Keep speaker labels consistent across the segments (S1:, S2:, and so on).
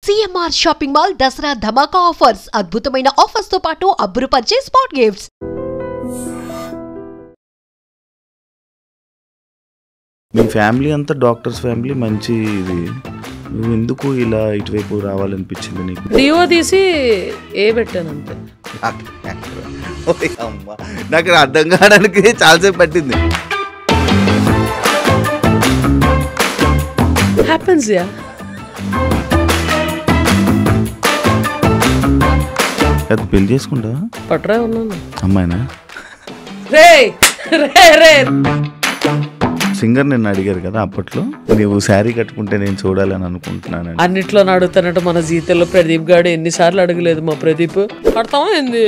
S1: CMR shopping mall Dasara ధమాకా offers అద్భుతమైన offers తో పాటు అబ్బురుపరిచే స్పాట్ గిఫ్ట్స్.
S2: మీ ఫ్యామిలీ అంతా డాక్టర్స్ ఫ్యామిలీ, మంచి ఇది. నువ్వు ఎందుకు ఇలా ఇటువైపు రావాలనిపించింది నీకు?
S3: డిఓ తీసి ఏ పెట్టాను అంతే.
S2: అమ్మా, నాకు అర్థం కావడానికి చాలాసేపు పట్టింది.
S3: Happens yeah.
S2: అది పెళ్లి చేసుకుంటా
S3: పట్రా ఉన్నాను
S2: అమ్మాయినా?
S3: రే రే రే
S2: సింగర్ నిన్ను అడిగారు కదా అప్పట్లో, నువ్వు శారీ కట్టుకుంటే నేను చూడాలని అనుకుంటున్నాను.
S3: అన్నిట్లో అడుగుతానంటే మన జీతంలో ప్రదీప్ గారు ఎన్నిసార్లు అడగలేదు మా ప్రదీప్. కడతామా ఏంది?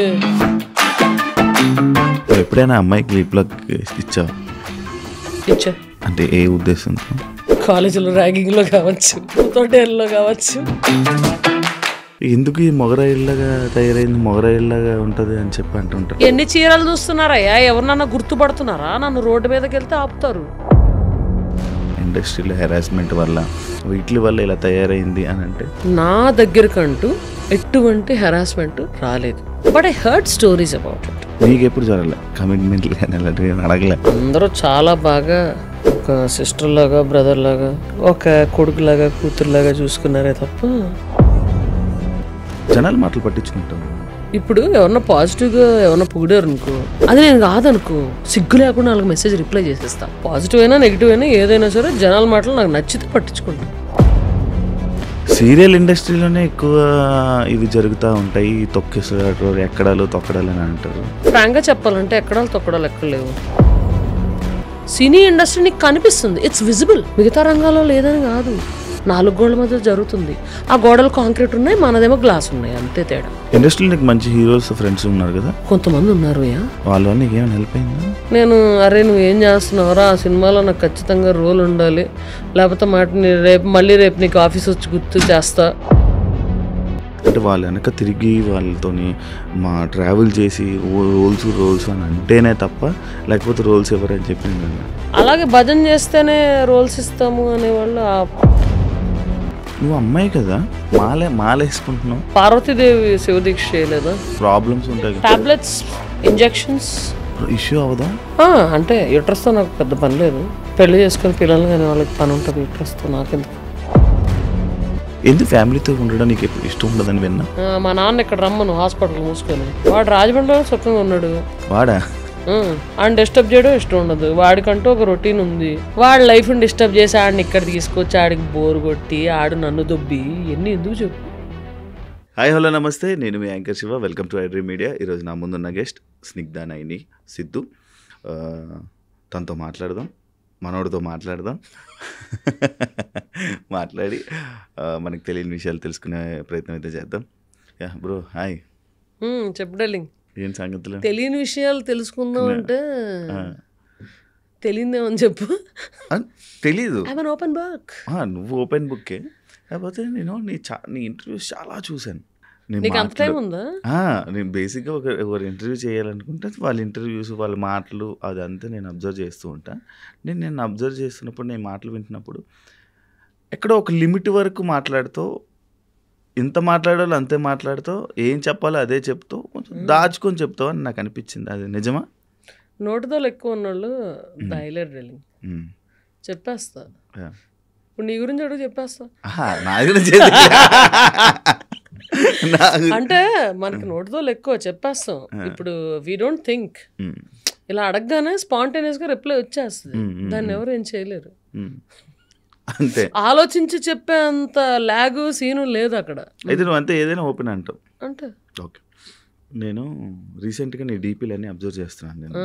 S2: ఎప్పుడైనా అమ్మాయికి లిప్ లాక్ ఇచ్చావు?
S3: ఇచ్చా.
S2: అంటే ఏ ఉద్దేశంతో?
S3: కాలేజీలో ర్యాగింగ్ లో కావచ్చు, తోటేళ్ళలో కావచ్చు.
S2: ఎందుకు ఈ మొగరాయిల్లాగా తయారైంది, మొగరాయిల్లాగా ఉంటది అని చెప్పి అంటుంటారు.
S3: ఎన్ని చీరలు చూస్తున్నారయ్యా? ఎవరినన్నా గుర్తుపడుతున్నారా? నన్ను రోడ్డు మీదకి వెళ్తే ఆపుతారు.
S2: ఇండస్ట్రీలో హెరాస్మెంట్ వల్ల, వీటి వల్ల ఇలా తయారైంది అని అంటే,
S3: నా దగ్గరకంటూ ఎటువంటి హెరాస్మెంట్ రాలేదు. But I heard stories about it.
S2: నీకు ఎప్పుడు జరగలే కమిట్మెంట్ అడగలే?
S3: అందరూ చాలా బాగా ఒక సిస్టర్ లాగా, బ్రదర్ లాగా, ఒక కొడుకు లాగా, కూతురు లాగా చూసుకున్నారే తప్ప.
S2: జనాలు మాటలు పట్టించుకుంటాం.
S3: ఇప్పుడు ఎవరన్నా పాజిటివ్గా ఎవరన్నా పొగిడారు అనుకో, అది నేను కాదనుకో, సిగ్గు లేకుండా వాళ్ళకి మెసేజ్ రిప్లై చేసేస్తా. పాజిటివ్ అయినా నెగిటివ్ అయినా ఏదైనా సరే జనాల మాటలు నాకు నచ్చితే పట్టించుకుంటా.
S2: సీరియల్ ఇండస్ట్రీలోనే ఎక్కువ ఇవి జరుగుతూ ఉంటాయి, తొక్కేసారు, ఎక్కడాలు తొక్కడాలు అని అంటారు.
S3: ఫ్రాంక్గా చెప్పాలంటే ఎక్కడాలు తొక్కడాలు ఎక్కడ లేవు. సినీ ఇండస్ట్రీ నీకు కనిపిస్తుంది, ఇట్స్ విజిబుల్. మిగతా రంగాల్లో లేదని కాదు, 4 గోడల మధ్య జరుగుతుంది. ఆ గోడలు కాంక్రీట్ ఉన్నాయి, మనదేమో గ్లాస్ ఉన్నాయి, అంతే తేడా.
S2: ఇండస్ట్రీలో నీకు మంచి హీరోస్ ఫ్రెండ్స్ ఉన్నారు కదా?
S3: కొంతమంది ఉన్నారు.
S2: వాళ్ళ వల్ల నీకు ఏమైనా హెల్ప్ అయిందా?
S3: నేను అరే నువ్వు ఏం చేస్తున్నావురా, ఆ సినిమాలో నాకు ఖచ్చితంగా రోల్ ఉండాలి, లేకపోతే రేపు నీకు ఆఫీస్ వచ్చి గుర్తు చేస్తా
S2: అంటే వాళ్ళ వెనక తిరిగి వాళ్ళతోని మా ట్రావెల్ చేసి రోల్స్ అని అంటేనే తప్ప, లేకపోతే రోల్స్ ఎవరని చెప్పింది.
S3: అలాగే భజన చేస్తేనే రోల్స్ ఇస్తాము అనేవాళ్ళు.
S2: నువ్వు అమ్మాయి కదా, మాల వేసుకుంటున్నావు.
S3: పార్వతీదేవి శివదీక్ష చేయలేదా?
S2: ప్రాబ్లమ్స్ ఉంటాయి,
S3: టాబ్లెట్స్, ఇంజెక్షన్స్.
S2: ఇష్యూ అవదా?
S3: అంటే యూట్రస్తో నాకు పెద్ద పని లేదు. పెళ్లి చేసుకుని పిల్లలు కానీ వాళ్ళకి పని ఉంటుంది యూట్రస్తో. నాకెందుకు?
S2: ఎందుకు ఫ్యామిలీతో ఉండడం నీకు ఎప్పుడు ఇష్టం ఉండదని విన్నా.
S3: మా నాన్న ఇక్కడ రమ్మను హాస్పిటల్ మూసుకొని. వాడు రాజమండ్రిలో సుఖంగా ఉన్నాడు.
S2: వాడా?
S3: ఆయన డిస్టర్బ్ చేయడం ఇష్టం ఉండదు. వాడికంటూ ఒక రొటీన్ ఉంది. వాడి లైఫ్ని డిస్టర్బ్ చేసి ఆడిని ఇక్కడ తీసుకొచ్చి ఆడికి బోరు కొట్టి ఆడు నన్ను దొబ్బి ఎన్ని ఎందుకు చెప్పు.
S2: హాయ్ హలో నమస్తే, నేను మీ anchor Siva. Welcome to iDream Media. ఈరోజు నా ముందున్న గెస్ట్ స్నిగ్ధ నైని సిద్ధు. తనతో మాట్లాడదాం, మనోడితో మాట్లాడదాం. మాట్లాడి మనకు తెలియని విషయాలు తెలుసుకునే ప్రయత్నం అయితే చేద్దాం. Yeah bro, hi.
S3: చెప్పు డార్లింగ్,
S2: ఏం సంగతులు?
S3: తెలియని విషయాలు తెలుసుకుందాం అంటే తెలియదేమని చెప్పు.
S2: తెలీదు.
S3: Open book.
S2: నువ్వు ఓపెన్ బుక్కే. కాకపోతే నేను నీ ఇంటర్వ్యూస్ చాలా చూశాను.
S3: నీకు అంత టైం ఉందా?
S2: నేను బేసిక్గా ఒకరు ఇంటర్వ్యూ చేయాలనుకుంటే వాళ్ళ ఇంటర్వ్యూస్, వాళ్ళ మాటలు అదంతా నేను అబ్జర్వ్ చేస్తూ ఉంటాను. నేను అబ్జర్వ్ చేస్తున్నప్పుడు, నేను మాటలు వింటున్నప్పుడు ఎక్కడో ఒక లిమిట్ వరకు మాట్లాడుతూ, ఇంత మాట్లాడాలో అంతే మాట్లాడుతూ, ఏం చెప్పాలో అదే చెప్తూ, కొంచెం దాచుకొని చెప్తావు అని నాకు అనిపించింది. అది నిజమా?
S3: నోటితో ఎక్కువ ఉన్నోళ్ళు దాయలేరు డార్లింగ్. చెప్పేస్తా. ఇప్పుడు నీ గురించి అడుగు, చెప్పేస్తా.
S2: నా గురించి
S3: అంటే మనకి నోటితో ఎక్కువ చెప్పేస్తాం. ఇప్పుడు వీ డోంట్ థింక్, ఇలా అడగగానే స్పాంటేనియస్ గా రిప్లై వచ్చేస్తుంది. దాన్ని ఎవరు ఏం చేయలేరు.
S2: అంతే,
S3: ఆలోచించి చెప్పే అంత లాగు సీను లేదు అక్కడ.
S2: అయితే నువ్వు అంతే ఏదైనా ఓపెన్ అంటావు
S3: అంటే.
S2: ఓకే, నేను రీసెంట్గా నీ డీపీలన్నీ అబ్జర్వ్ చేస్తున్నాను. నేను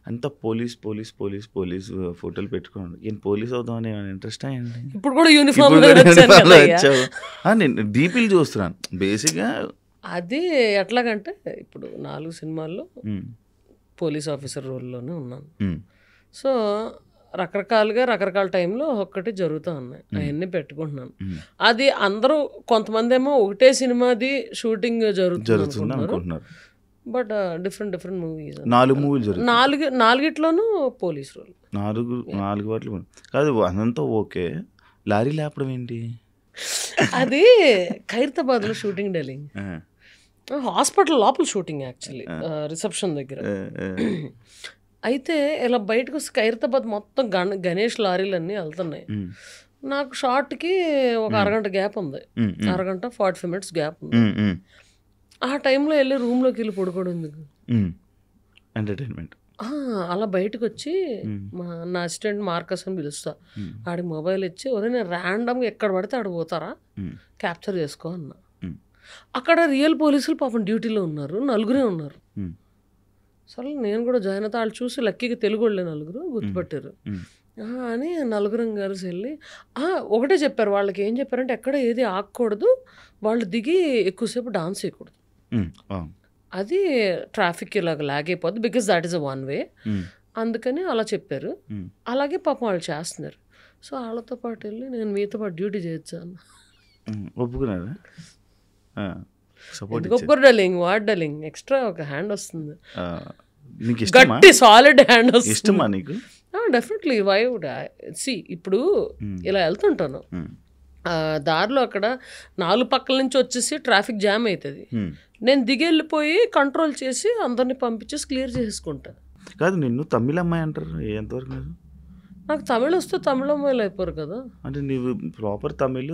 S2: అంతా పోలీస్ ఫోటోలు పెట్టుకున్నాను. ఏం పోలీస్ అవుతామని ఇంట్రెస్ట్ అయ్యండి.
S3: ఇప్పుడు కూడా యూనిఫామ్
S2: నేను డీపీలు చూస్తున్నాను బేసిక్గా.
S3: అది ఎట్లాగంటే ఇప్పుడు 4 సినిమాల్లో పోలీస్ ఆఫీసర్ రోల్లోనే ఉన్నాను. సో రకరకాలుగా రకరకాల టైంలో ఒక్కటి జరుగుతూ ఉన్నాయి, అవన్నీ పెట్టుకుంటున్నాను. అది అందరూ కొంతమంది ఏమో ఒకటే సినిమాది షూటింగ్ జరుగుతుంది అనుకుంటున్నారు. But different movies.
S2: 4 మూవీలు జరుగుతాయి,
S3: 4 పోలీస్ రోల్.
S2: 4 వాటిలో కాదు. అదంతా ఓకే. లారీ లేపడం ఏంటి?
S3: అది ఖైరతాబాద్లో షూటింగ్ డార్లింగ్, హాస్పిటల్ లోపల షూటింగ్ యాక్చువల్లీ, రిసెప్షన్ దగ్గర. అయితే ఇలా బయటకు వస్తే ఖైరతాబాద్ మొత్తం గణేష్ లారీలన్నీ వెళ్తున్నాయి. నాకు షార్ట్కి ఒక అరగంట గ్యాప్ ఉంది, అరగంట 45 minutes గ్యాప్ ఉంది. ఆ టైంలో వెళ్ళి రూమ్లోకి వెళ్ళి పడుకోవడం ఎందుకు,
S2: ఎంటర్టైన్మెంట్.
S3: అలా బయటకు వచ్చి నా అసిస్టెంట్ మార్కస్ అని పిలుస్తా, ఆడికి మొబైల్ ఇచ్చి ఒరే నేను ర్యాండమ్గా ఎక్కడ పడితే ఆడ పోతారా క్యాప్చర్ చేసుకో అన్న. అక్కడ రియల్ పోలీసులు పాపం డ్యూటీలో ఉన్నారు, 4 ఉన్నారు. సరే నేను కూడా జాయిన్ అవుతా, వాళ్ళు చూసి లక్కీగా తెలుగు వాళ్ళే 4 గుర్తుపట్టారు అని 4 కలిసి వెళ్ళి ఒకటే చెప్పారు. వాళ్ళకి ఏం చెప్పారంటే ఎక్కడ ఏది ఆగకూడదు, వాళ్ళు దిగి ఎక్కువసేపు డాన్స్ చేయకూడదు, అది ట్రాఫిక్ ఇలాగ లాగ్ అయిపోద్ది, because that is a 1 way. అందుకని అలా చెప్పారు. అలాగే పాపం వాళ్ళు చేస్తున్నారు. సో వాళ్ళతో పాటు వెళ్ళి నేను మీతో పాటు డ్యూటీ చేయొచ్చాను.
S2: ఒప్పుకున్నారా?
S3: ఒప్పుకోరు డార్లింగ్, వాట్ డార్లింగ్, ఎక్స్ట్రా ఒక హ్యాండ్ వస్తుంది,
S2: నీకు
S3: గట్టి సాలిడ్ హ్యాండ్ వస్తుంది.
S2: ఇష్టమా నీకు?
S3: Definitely. Why would I see, ఇప్పుడు ఇలా వెళ్తుంటాను దారిలో, అక్కడ 4 పక్కల నుంచి వచ్చేసి ట్రాఫిక్ జామ్ అవుతుంది, నేను దిగి వెళ్ళిపోయి కంట్రోల్ చేసి అందరిని పంపించేసి క్లియర్ చేసుకుంటా.
S2: కాదు, నిన్ను తమిళ అమ్మాయి అంటారు, ఎంతవరకు?
S3: నాకు తమిళ వస్తే తమిళ అమ్మాయిలు అయిపోరు కదా.
S2: అంటే నీవు ప్రాపర్ తమిళ్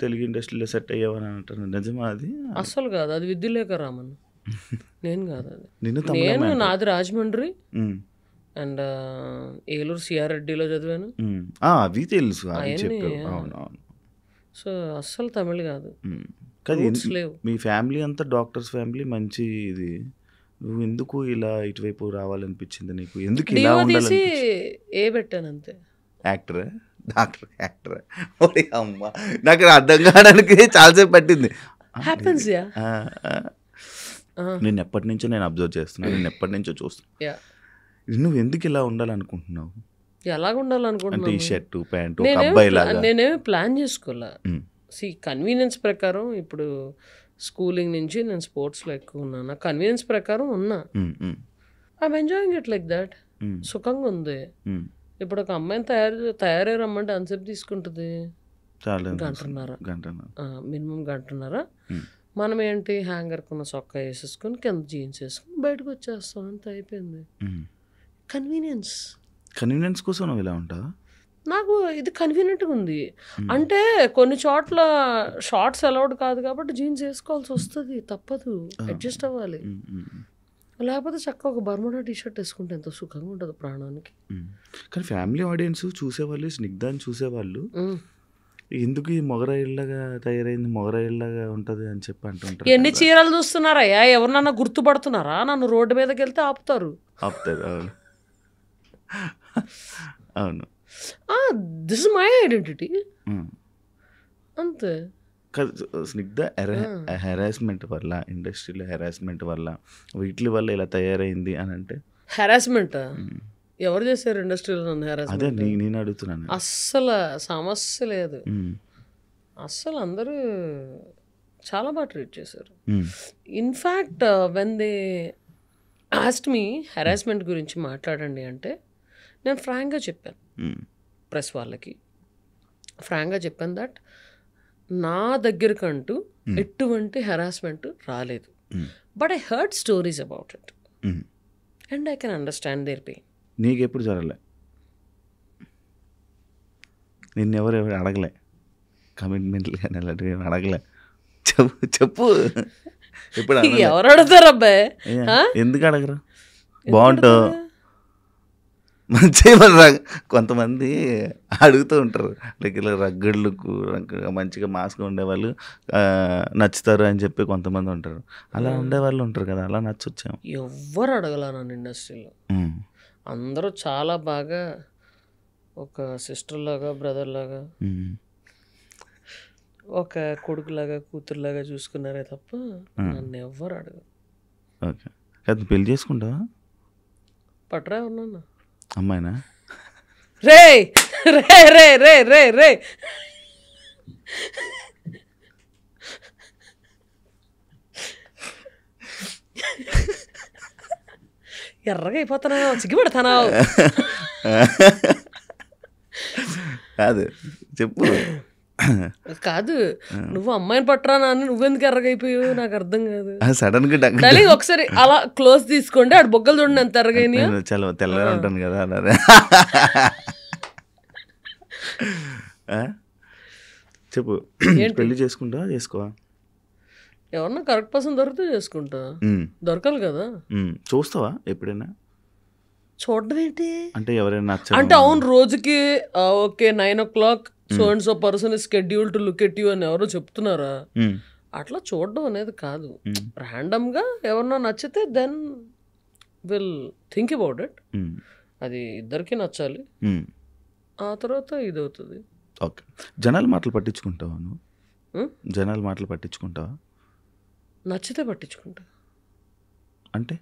S2: తెలుగు ఇండస్ట్రీలో సెట్ అయ్యావని అంటారు, నిజమా అది?
S3: అస్సలు కాదు, అది విద్యులేఖ రామన్, నేను కాదు అది. నేను నాది రాజమండ్రి అండ్ ఏలూరు సిఆర్ రెడ్డిలో చదివాను,
S2: అవి తెలుసు.
S3: సో అస్సలు తమిళ్ కాదు.
S2: మీ ఫ్యామిలీ అంతా డాక్టర్స్ ఫ్యామిలీ, మంచి ఇది. నువ్వు ఎందుకు ఇలా ఇటువైపు రావాలనిపించింది నీకు? ఎందుకు ఇలా ఉండాలి?
S3: ఏ పెట్టాను అంతే.
S2: యాక్టరా, డాక్టర్, యాక్టరా? ఓడి అమ్మ, నాకు అర్థం కావడానికి చాలాసేపు పట్టింది. నేను ఎప్పటి నుంచో నేను అబ్జర్వ్ చేస్తున్నాను, నేను ఎప్పటి నుంచో చూస్తున్నా. నువ్వు ఎందుకు ఇలా ఉండాలనుకుంటున్నావు?
S3: ఎలాగ ఉండాలనుకుంటున్నావు?
S2: టీ షర్ట్ ప్యాంట్ అబ్బాయి లాగా
S3: నేనేమి ప్లాన్ చేసుకోలే. సి కన్వీనియన్స్ ప్రకారం ఇప్పుడు స్కూలింగ్ నుంచి నేను స్పోర్ట్స్లో ఎక్కువ ఉన్నా, నాకు కన్వీనియన్స్ ప్రకారం ఉన్నా. I'm enjoying it like that. సుఖంగా ఉంది. ఇప్పుడు ఒక అమ్మాయిని తయారై రమ్మంటే అంతసేపు తీసుకుంటుంది, గంటన్నర, మినిమం గంటన్నర. మనం ఏంటి హ్యాంగర్ కొన్న సొక్క వేసేసుకొని కింద జీన్స్ వేసుకొని బయటకు వచ్చేస్తాం, అంత అయిపోయింది.
S2: కన్వీనియన్స్ కోసం నువ్వు ఇలా ఉంటావా?
S3: నాకు ఇది కన్వీనియంట్గా ఉంది. అంటే కొన్ని చోట్ల షార్ట్స్ అలౌడ్ కాదు కాబట్టి జీన్స్ వేసుకోవాల్సి వస్తుంది, తప్పదు, అడ్జస్ట్ అవ్వాలి. లేకపోతే చక్కగా ఒక బర్ముడా టీషర్ట్ వేసుకుంటే ఎంతో సుఖంగా ఉంటుంది ప్రాణానికి.
S2: కానీ ఫ్యామిలీ ఆడియన్స్ చూసేవాళ్ళు, స్నిగ్ధాన్ని చూసేవాళ్ళు, ఎందుకు ఈ మొగరాయిల్లాగా తయారైంది, మొగరాయిల్లాగా ఉంటుంది అని చెప్పి అంటుంటారు.
S3: ఎన్ని చీరలు చూస్తున్నారయ్యా, ఎవరినన్నా గుర్తుపడుతున్నారా? నన్ను రోడ్డు మీదకి వెళ్తే ఆపుతారు.
S2: అవును అవును.
S3: దిస్ ఇస్ మై ఐడెంటిటీ అంతే.
S2: స్నిగ్ధ హెరాస్మెంట్ వల్ల, ఇండస్ట్రీలో హెరాస్మెంట్ వల్ల, వీటి వల్ల ఇలా తయారైంది అని అంటే,
S3: హెరాస్మెంట్ ఎవరు చేశారు ఇండస్ట్రీలో?
S2: అదే నేను అడుగుతున్నాను.
S3: అస్సలు సమస్య లేదు, అస్సలు అందరూ చాలా బాగా ట్రీట్ చేశారు. In fact when they asked me harassment గురించి మాట్లాడండి అంటే నేను ఫ్రాంక్గా చెప్పాను, ప్రెస్ వాళ్ళకి ఫ్రాంక్గా చెప్పాను దట్ నా దగ్గరకంటూ ఎటువంటి హెరాస్మెంట్ రాలేదు, but I heard stories about it and I can understand their pain.
S2: నీకెప్పుడు జరగలే? నిన్నెవరు అడగలే కమిట్మెంట్లు కానీ అలాంటివి అడగలే? చెప్పు ఇప్పుడు
S3: ఎవరు అడుగుతారు అబ్బాయి?
S2: ఎందుకు అడగరు? బాగుంటావు మంచిగా. కొంతమంది అడుగుతూ ఉంటారు, లైక్ ఇలా రగ్గడ్లు మంచిగా మాస్గా ఉండేవాళ్ళు నచ్చుతారు అని చెప్పి కొంతమంది ఉంటారు. అలా ఉండేవాళ్ళు ఉంటారు కదా, అలా నచ్చొచ్చాము.
S3: ఎవ్వరు అడగల నన్ను ఇండస్ట్రీలో. అందరూ చాలా బాగా ఒక సిస్టర్ లాగా, బ్రదర్ లాగా, ఒక కొడుకులాగా, కూతురులాగా చూసుకున్నారే తప్ప నన్ను ఎవ్వరు అడగరు.
S2: ఓకే, అది పెళ్లి చేసుకుంటావా?
S3: పట్రా ఉన్నా
S2: అమ్మాయినా?
S3: రే రే రే రే రే రే ఎర్రగా అయిపోతున్నావు, సిగ్గుపడతానావు.
S2: కాదు చెప్పు.
S3: కాదు, నువ్వు అమ్మాయిని పట్టరా అని నువ్వెందుకు ఎర్రగైపోయావు నాకు అర్థం కాదు.
S2: సడన్ గా
S3: డార్లింగ్ ఒకసారి అలా క్లోజ్ తీసుకోండి, ఆడు బొగ్గలు చూడండి ఎంత ఎర్రగైనా.
S2: చాలా తెల్లగా ఉంటాను కదా అన్నది. చెప్పు, పెళ్లి చేసుకుంటా చేసుకోవా?
S3: ఎవరన్నా కరెక్ట్ పర్సన్ దొరికితే చేసుకుంటా, దొరకాలి కదా.
S2: చూస్తావా ఎప్పుడైనా?
S3: చూడడం ఏంటి
S2: అంటే ఎవరైనా
S3: అంటే అవును రోజుకి okay 9 o'clock so and so person is schedule to look at you అని ఎవరో చెప్తున్నారా? అట్లా చూడడం అనేది కాదు. ర్యాండమ్ గా ఎవరన్నా నచ్చితే then will think about it. అది ఇద్దరికి నచ్చాలి, ఆ తర్వాత ఇది అవుతుంది.
S2: ఓకే. జనాల మాటలు పట్టించుకుంటావా నువ్వు? జనాల మాటలు పట్టించుకుంటావా?
S3: నచ్చితే పట్టించుకుంటా.
S2: అంటే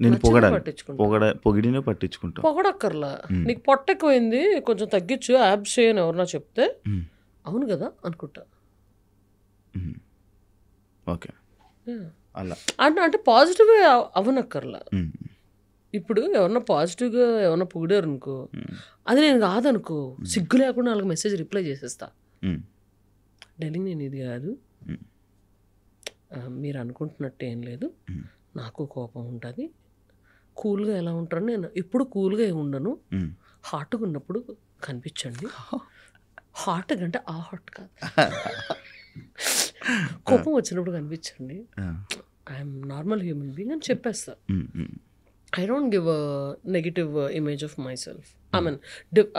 S2: నేను పొగిడినే పట్టించుకుంటా.
S3: పొగడక్కర్లా, నీకు పొట్ట ఎక్కువైంది కొంచెం తగ్గించు యాబ్స్ చేయని ఎవరన్నా చెప్తే అవును కదా అనుకుంటా.
S2: ఓకే, అలా
S3: అంటే పాజిటివ్ అవనక్కర్లా. ఇప్పుడు ఎవరన్నా పాజిటివ్గా ఎవరన్నా పొగిడారు అనుకో, అది నేను కాదనుకో, సిగ్గు లేకుండా వాళ్ళకి మెసేజ్ రిప్లై చేసేస్తా. డార్లింగ్ నేను ఇది కాదు, మీరు అనుకుంటున్నట్టు ఏం లేదు, నాకు కోపం ఉంటుంది, కూల్గా ఎలా ఉంటాను నేను ఎప్పుడు కూల్గా ఏమి ఉండను, హాట్గా ఉన్నప్పుడు కనిపించండి. హాట్ అంటే ఆ హాట్ కాదు, కోపం వచ్చినప్పుడు కనిపించండి, ఐఎమ్ నార్మల్ హ్యూమన్ బీయింగ్ అని చెప్పేస్తా. I don't give a negative image of myself. I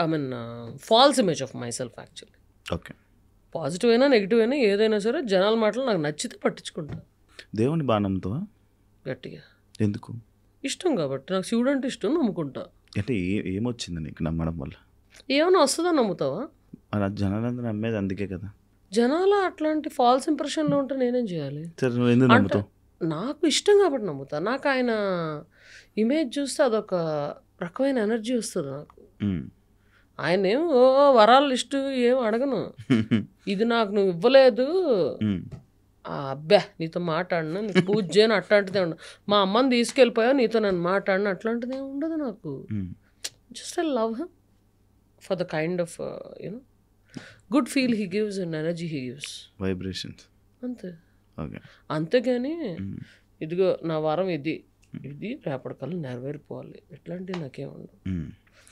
S3: mean false image of myself actually.
S2: Okay.
S3: Positive అయినా నెగిటివ్ అయినా ఏదైనా సరే జనాల మాటలు నాకు నచ్చితే పట్టించుకుంటా.
S2: దేవుని బాగా నమ్ముతావా?
S3: గట్టిగా.
S2: ఎందుకు?
S3: ఇష్టం కాబట్టి, నాకు శివుడు అంటే ఇష్టం, నమ్ముకుంటా.
S2: అంటే ఏమొచ్చింది నీకు నమ్మడం వల్ల?
S3: ఏమైనా వస్తుందని నమ్ముతావా?
S2: అలా జనాలందరూ నమ్మేది అందుకే కదా.
S3: జనాలు అట్లాంటి ఫాల్స్ ఇంప్రెషన్లో ఉంటే నేనేం చేయాలి?
S2: సరే, నువ్వు ఎందుకు నమ్ముతావు?
S3: నాకు ఇష్టం కాబట్టి నమ్ముతా. నాకు ఆయన ఇమేజ్ చూస్తే అదొక రకమైన ఎనర్జీ వస్తుంది నాకు. ఆయన ఏం వరాల లిస్టు ఏం అడగను, ఇది నాకు నువ్వు ఇవ్వలేదు, అబ్బా నీతో మాట్లాడినా, నీకు పూజ చేయను అట్లాంటిదే ఉండదు, మా అమ్మని తీసుకెళ్ళిపోయా నీతో నన్ను మాట్లాడిన అట్లాంటిది ఏమి ఉండదు నాకు. Just I love him for the kind of you know good feel he gives and energy he gives,
S2: vibrations
S3: అంతే. అంతేగాని ఇదిగో నా వారం ఇది రేపటికల్లా నెరవేరిపోవాలి ఇట్లాంటివి నాకేం ఉండవు.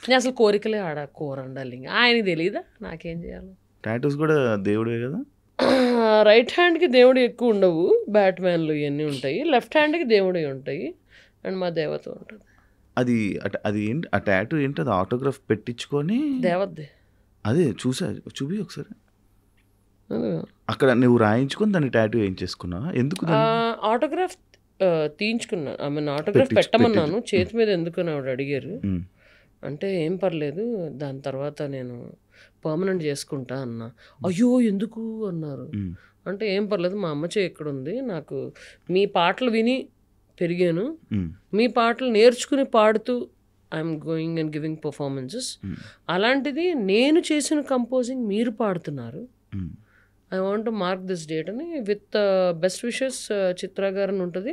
S3: నేను అసలు కోరికలే కోరండాలి, ఆయనకి తెలియదా నాకేం చేయాలి.
S2: టాటూస్ కూడా దేవుడే కదా.
S3: రైట్ హ్యాండ్కి దేవుడు ఎక్కువ ఉండవు, బ్యాట్మ్యాన్లు ఇవన్నీ ఉంటాయి, లెఫ్ట్ హ్యాండ్కి దేవుడు ఉంటాయి, అండ్ మా దేవత ఉంటుంది.
S2: అది ఏంటి ఆ టాటూ ఏంటి? అది ఆటోగ్రాఫ్ పెట్టించుకొని
S3: దేవతదే.
S2: అదే చూపి ఒకసారి. అక్కడ నువ్వు రాయించుకొని దాన్ని టాటూ ఏం చేసుకున్నావా? ఎందుకు?
S3: ఆటోగ్రాఫ్ తీయించుకున్నాను, ఆమె ఆటోగ్రాఫ్ పెట్టమన్నాను, చేతి మీద ఎందుకని ఆవిడ అడిగారు. అంటే ఏం పర్లేదు దాని తర్వాత నేను పర్మనెంట్ చేసుకుంటా అన్నా. అయ్యో ఎందుకు అన్నారు. అంటే ఏం పర్లేదు మా అమ్మ చేయి ఎక్కడ ఉంది, నాకు మీ పాటలు విని పెరిగాను, మీ పాటలు నేర్చుకుని పాడుతూ I'm going and giving performances, అలాంటిది నేను చేసిన కంపోజింగ్ మీరు పాడుతున్నారు, I want to mark this date అని విత్ బెస్ట్ విషెస్ చిత్ర గారు అని ఉంటుంది,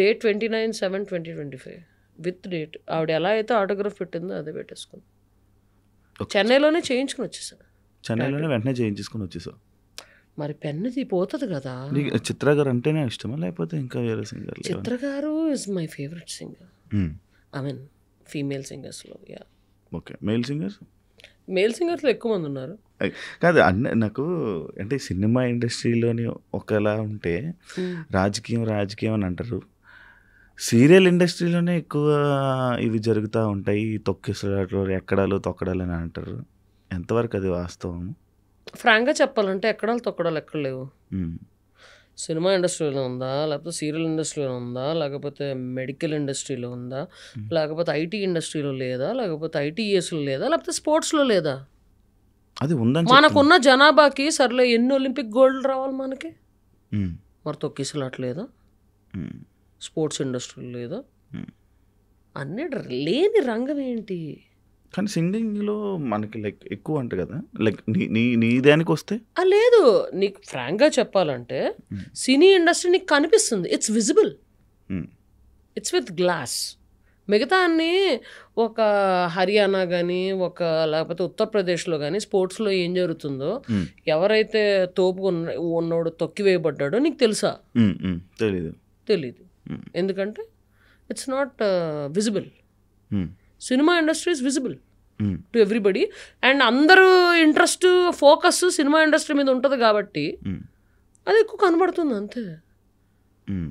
S3: డేట్ 29/7/2025 విత్ డేట్. ఆవిడ ఎలా అయితే ఆటోగ్రాఫ్ పెట్టిందో అదే పెట్టేసుకుని చెన్నైలోనే చేయించుకుని వచ్చేసాను.
S2: చెన్నైలోనే వెంటనే చేయించుకుని వచ్చేసా.
S3: మరి పెన్నది పోతుంది కదా.
S2: చిత్ర గారు అంటేనే ఇష్టమా లేకపోతే ఇంకా వేరే సింగర్?
S3: చిత్ర గారు is my favourite singer. I mean female సింగర్స్లో. యా. ఓకే. మేల్ సింగర్స్లో ఎక్కువ మంది ఉన్నారు.
S2: కాదు నాకు అంటే సినిమా ఇండస్ట్రీలోని ఒకలా ఉంటే రాజకీయం అని అంటారు, సీరియల్ ఇండస్ట్రీలోనే ఎక్కువ ఇవి జరుగుతూ ఉంటాయి, తొక్కిసలాట్లు ఎక్కడాలు తొక్కడాలు అని అంటారు. ఎంతవరకు అది వాస్తవం?
S3: ఫ్రాంక్గా చెప్పాలంటే ఎక్కడాలు తొక్కడాలు ఎక్కడ లేవు. సినిమా ఇండస్ట్రీలో ఉందా, లేకపోతే సీరియల్ ఇండస్ట్రీలో ఉందా, లేకపోతే మెడికల్ ఇండస్ట్రీలో ఉందా, లేకపోతే ఐటీ ఇండస్ట్రీలో లేదా, లేకపోతే ఐటీఎస్లో లేదా, లేకపోతే స్పోర్ట్స్లో లేదా?
S2: అది ఉందని
S3: మనకున్న జనాభాకి సర్లే ఎన్ని ఒలింపిక్ గోల్డ్ రావాలి మనకి, మరి తొక్కిసలాట్లేదా, స్పోర్ట్స్ ఇండస్ట్రీలో లేదా, అన్నిటి లేని రంగం ఏంటి?
S2: కానీ సింగింగ్లో మనకి లైక్ ఎక్కువ అంట కదా, లైక్ నీ దానికి వస్తే
S3: లేదు. నీకు ఫ్రాంక్గా చెప్పాలంటే సినీ ఇండస్ట్రీ నీకు కనిపిస్తుంది, it's visible, it's with glass. మిగతా అన్నీ ఒక హర్యానా కానీ లేకపోతే ఉత్తరప్రదేశ్లో కానీ స్పోర్ట్స్లో ఏం జరుగుతుందో ఎవరైతే తోపు ఉన్నోడు తొక్కివేయబడ్డాడో నీకు తెలుసా? తెలీదు. ఎందుకంటే it's not visible. Cinema industry is visible to everybody and అందరూ ఇంట్రెస్ట్ ఫోకస్ సినిమా ఇండస్ట్రీ మీద ఉంటుంది కాబట్టి అది ఎక్కువ కనబడుతుంది అంతే.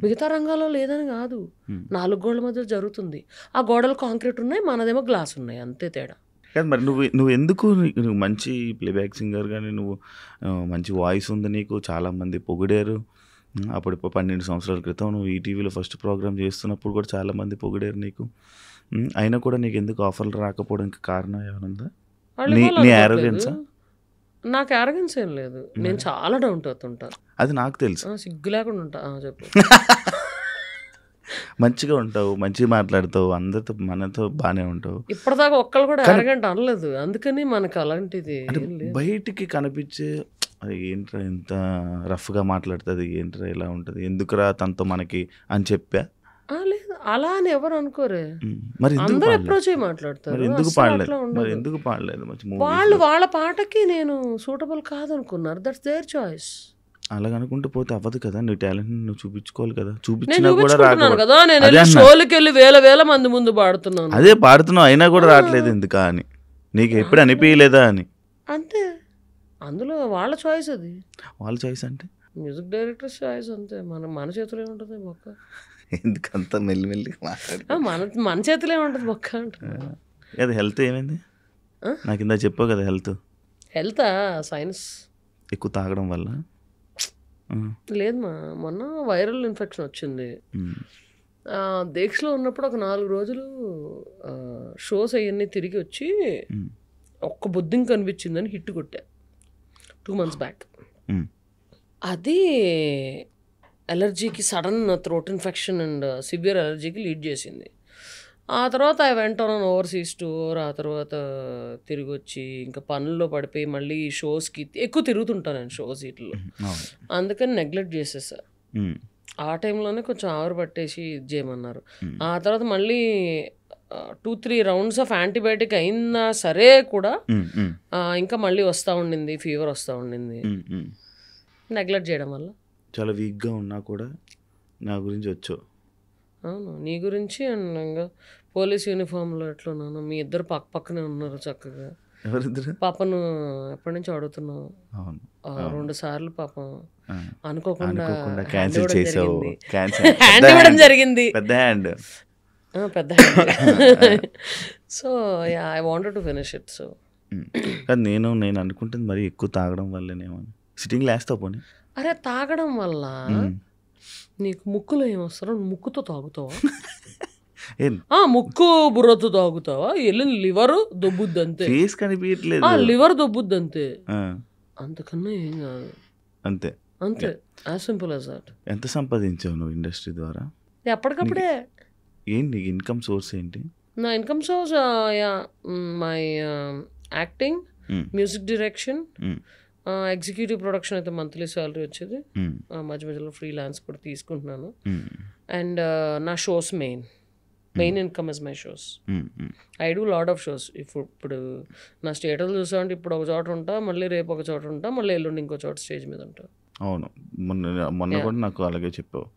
S3: మిగతా రంగాల్లో లేదని కాదు, 4 గోడల మధ్య జరుగుతుంది. ఆ గోడలు కాంక్రీట్ ఉన్నాయి, మనదేమో గ్లాస్ ఉన్నాయి, అంతే తేడా.
S2: కానీ మరి నువ్వు ఎందుకు నువ్వు మంచి ప్లేబ్యాక్ సింగర్ కానీ నువ్వు మంచి వాయిస్ ఉంది నీకు, చాలామంది పొగిడారు. అప్పుడు 12 సంవత్సరాల క్రితం నువ్వు ఈటీవీలో ఫస్ట్ ప్రోగ్రామ్ చేస్తున్నప్పుడు కూడా చాలామంది పొగిడారు నీకు. అయినా కూడా నీకు ఎందుకు ఆఫర్లు రాకపోవడానికి కారణం ఏమన్నా? నీ యారోగెన్సా?
S3: నాకు యారోగెన్స్ ఏం లేదు, నేను చాలా డౌన్ టు ఎర్త్ ఉంటాను.
S2: అది నాకు తెలుసు.
S3: సిగ్గు లేకుండా ఉంటా. చెప్పు.
S2: మంచిగా ఉంటావు, మంచిగా మాట్లాడతావు, అందరితో మనతో బాగానే ఉంటావు.
S3: ఇప్పటిదాకా ఒక్కళ్ళు కూడా యారోగెంట్ అనలేదు, అందుకని మనకు అలాంటిది
S2: బయటికి కనిపించే ఏంట్రా ఇంత రఫ్గా మాట్లాడుతుంది, ఏంట్రా ఇలా ఉంటుంది, ఎందుకురా తనతో మనకి అని చెప్పా.
S3: లేదు అలా అని ఎవరు అనుకోరే,
S2: మరి
S3: అందరూ అప్రోచ్ అయ్యి మాట్లాడతారు.
S2: ఎందుకు పాడలేదు? మరి ఎందుకు పాడలేదు?
S3: వాళ్ళు వాళ్ళ పాటకి నేను సూటబుల్ కాదనుకున్నారు, దట్స్ దేర్ చాయిస్.
S2: అలాగ అనుకుంటూ పోతే అవ్వదు కదా, నీ టాలెంట్ నువ్వు చూపించుకోవాలి కదా.
S3: నేను
S2: చూపించినా కూడా
S3: చూపించుకుంటున్నాను కదా, నేను షోలకి వెళ్ళి వేల మంది ముందు పాడుతున్నాను.
S2: అదే పాడుతున్నావు, అయినా కూడా రావట్లేదు ఎందుకా అని నీకు ఎప్పుడు అనిపించలేదా అని?
S3: అంతే, అందులో వాళ్ళ చాయిస్. అది
S2: వాళ్ళ చాయిస్ అంటే
S3: మ్యూజిక్ డైరెక్టర్ చాయిస్ అంతే. మన చేతిలో ఏముంటుంది బొక్క?
S2: ఎందుకంత మెల్లిమెల్లి మాట్లాడు.
S3: మన చేతిలో ఏముంటుంది బొక్క అంటే.
S2: అది హెల్త్ ఏమైంది? నాకు ఇందా చెప్పావు కదా హెల్త్
S3: సైన్స్
S2: ఎక్కువ తాగడం వల్ల.
S3: లేదు మొన్న వైరల్ ఇన్ఫెక్షన్ వచ్చింది. దీక్షలో ఉన్నప్పుడు ఒక 4 రోజులు షోస్ అవన్నీ తిరిగి వచ్చి ఒక్క బొద్దింక కనిపించిందని హిట్ కొట్టా 2 months బ్యాక్. అది అలర్జీకి, sudden throat infection and severe అలర్జీకి లీడ్ చేసింది. ఆ తర్వాత I went on overseas tour. ఆ తర్వాత తిరిగి వచ్చి ఇంకా పనుల్లో పడిపోయి మళ్ళీ షోస్కి ఎక్కువ తిరుగుతుంటాను నేను, షోస్ వీటిలో. అందుకని నెగ్లెక్ట్ చేసేసా. ఆ టైంలోనే కొంచెం ఆవిరి పట్టేసి ఇది చేయమన్నారు. ఆ తర్వాత మళ్ళీ 2-3 రౌండ్స్ ఆఫ్ యాంటీబయాటిక్ అయినా సరే కూడా ఇంకా మళ్ళీ వస్తూ ఉండింది, ఫీవర్ వస్తూ ఉండింది. నెగ్లెక్ట్ చేయడం వల్ల
S2: చాలా వీక్గా ఉన్నా కూడా నా గురించి వచ్చావు.
S3: అవును, నీ గురించి. అండ్ ఇంకా పోలీస్ యూనిఫామ్లో ఎట్లున్నాను, మీ ఇద్దరు పక్కనే ఉన్నారు చక్కగా.
S2: ఎవరిద్దరు?
S3: పాపను ఎప్పటి నుంచి అడుగుతున్నావు. 2 సార్లు పాపం అనుకోకుండా
S2: క్యాన్సిల్ చేసావు.
S3: హ్యాండ్ ఇవ్వడం జరిగింది,
S2: పెద్ద hand.
S3: So I wanted to finish it. So
S2: నేను అనుకుంటుంది మరి ఎక్కువ తాగడం వల్లనేమో. సిట్టింగ్ లేస్తావు పోనీ?
S3: అరే తాగడం వల్ల నీకు ముక్కులో ఏమొస్తారో, ముక్కుతో తాగుతావా? ముక్కు బుర్రతో తాగుతావా? వెళ్ళిన లివర్ దొబ్బుద్ది అంతే.
S2: ఫేస్ కనిపించట్లేదు,
S3: లివర్ దొబ్బుద్ది అంతే, అంతకన్నా ఏం కాదు.
S2: అంతే
S3: అంతే, యాజ్ సింపుల్ యాజ్ దట్.
S2: ఎంత సంపాదించావు నువ్వు ఇండస్ట్రీ ద్వారా?
S3: ఎప్పటికప్పుడే.
S2: ఏంటి నీకు ఇన్కమ్ సోర్స్ ఏంటి?
S3: నా income source my acting, music direction, executive production అయితే మంత్లీ శాలరీ వచ్చేది. మధ్య మధ్యలో ఫ్రీలాన్స్ కూడా తీసుకుంటున్నాను. అండ్ నా shows main income is my shows. I do lot of shows. ఇప్పుడు నా స్టేటస్ చూసామంటే ఇప్పుడు ఒక చోట ఉంటా, మళ్ళీ రేపు ఒక చోట ఉంటా, మళ్ళీ ఎల్లుండి ఇంకో చోట స్టేజ్ మీద ఉంటా.
S2: అవును, మొన్న కూడా నాకు అలాగే చెప్పావు.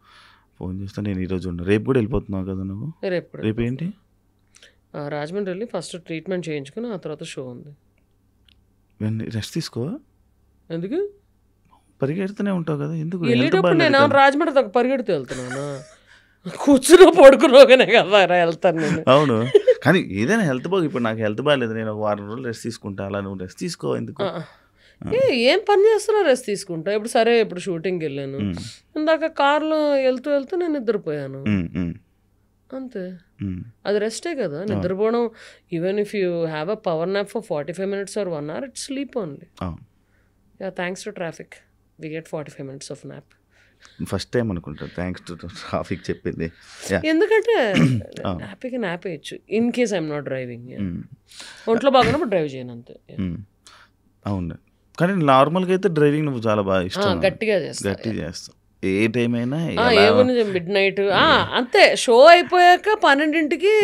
S2: ఫోన్ చేస్తా, నేను ఈరోజు ఉన్నా, రేపు కూడా వెళ్ళిపోతున్నావు కదా నువ్వు? రేపు ఏంటి?
S3: రాజమండ్రి వెళ్ళి ఫస్ట్ ట్రీట్మెంట్ చేయించుకుని ఆ తర్వాత షో ఉంది.
S2: రెస్ట్ తీసుకో.
S3: ఎందుకు?
S2: పరిగెడుతూనే ఉంటావు కదా, ఎందుకు?
S3: వెళ్ళేటప్పుడు నేను రాజమండ్రి దాకా పరిగెడుతూ వెళ్తున్నాను, కూర్చుని పడుకున్నాగానే కదా వెళ్తాను నేను.
S2: అవును, కానీ ఏదైనా హెల్త్ బాగు. ఇప్పుడు నాకు హెల్త్ బాగాలేదు, నేను 1 వారం రోజులు రెస్ట్ తీసుకుంటా. అలా నువ్వు రెస్ట్ తీసుకో. ఎందుకు?
S3: ఏం పని చేస్తున్నా రెస్ట్ తీసుకుంటా. ఇప్పుడు సరే, ఇప్పుడు షూటింగ్కి వెళ్ళాను, ఇందాక కార్లో వెళ్తూ నేను నిద్రపోయాను అంతే. అది రెస్టే కదా, నిద్రపోవడం. Even if you have a power nap for 45 minutes or 1 hour, it's sleep only. Thanks to traffic we get 45 minutes of nap.
S2: First time అనుకుంటా థ్యాంక్స్ టు ట్రాఫిక్ చెప్పింది.
S3: ఎందుకంటే హ్యాపీగా నాప్ వేయచ్చు in case I'm not driving. ఒంట్లో బాగున్నప్పుడు drive చేయను అంతే.
S2: అవును, కానీ నార్మల్గా అయితే డ్రైవింగ్ నువ్వు చాలా బాగా ఇష్టం,
S3: గట్టిగా చేస్తావు.
S2: ఏ టైం అయినా
S3: ఏముంది మిడ్ నైట్ అంతే. షో అయిపోయాక 12ంటికి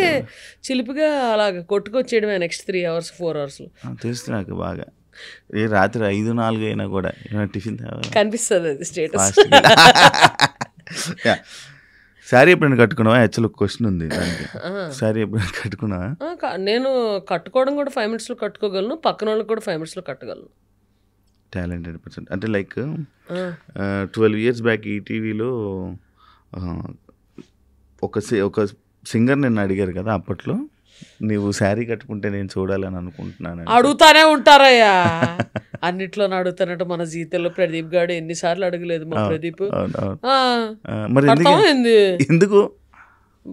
S3: చిలిపిగా అలాగ కొట్టుకొచ్చేయడమే నెక్స్ట్ 3 hours 4 hours
S2: తెలుసు నాకు బాగా. ఏ రాత్రి 5-4 అయినా కూడా టిఫిన్
S3: కనిపిస్తుంది అది స్టేటస్.
S2: శారీ ఎప్పుడైనా కట్టుకున్నావా? యాక్చువల్ క్వశ్చన్ ఉంది దానికి. శారీ ఎప్పుడైనా కట్టుకున్నావా?
S3: నేను కట్టుకోవడం కూడా 5 minutes కట్టుకోగలను, పక్కన వాళ్ళకి కూడా 5 minutes కట్టగలను.
S2: టాలెంటెడ్ పర్సన్ అంటే లైక్ 12 years బ్యాక్ ఈటీవీలో ఒక సింగర్ నిన్ను అడిగారు కదా, అప్పట్లో నువ్వు శారీ కట్టుకుంటే నేను చూడాలని అనుకుంటున్నాను.
S3: అడుగుతానే ఉంటారయ్యా, అన్నిట్లో అడుగుతానంటే. మన జీవితంలో ప్రదీప్ గారు ఎన్నిసార్లు అడగలేదు మా ప్రదీప్.
S2: మరి ఎందుకు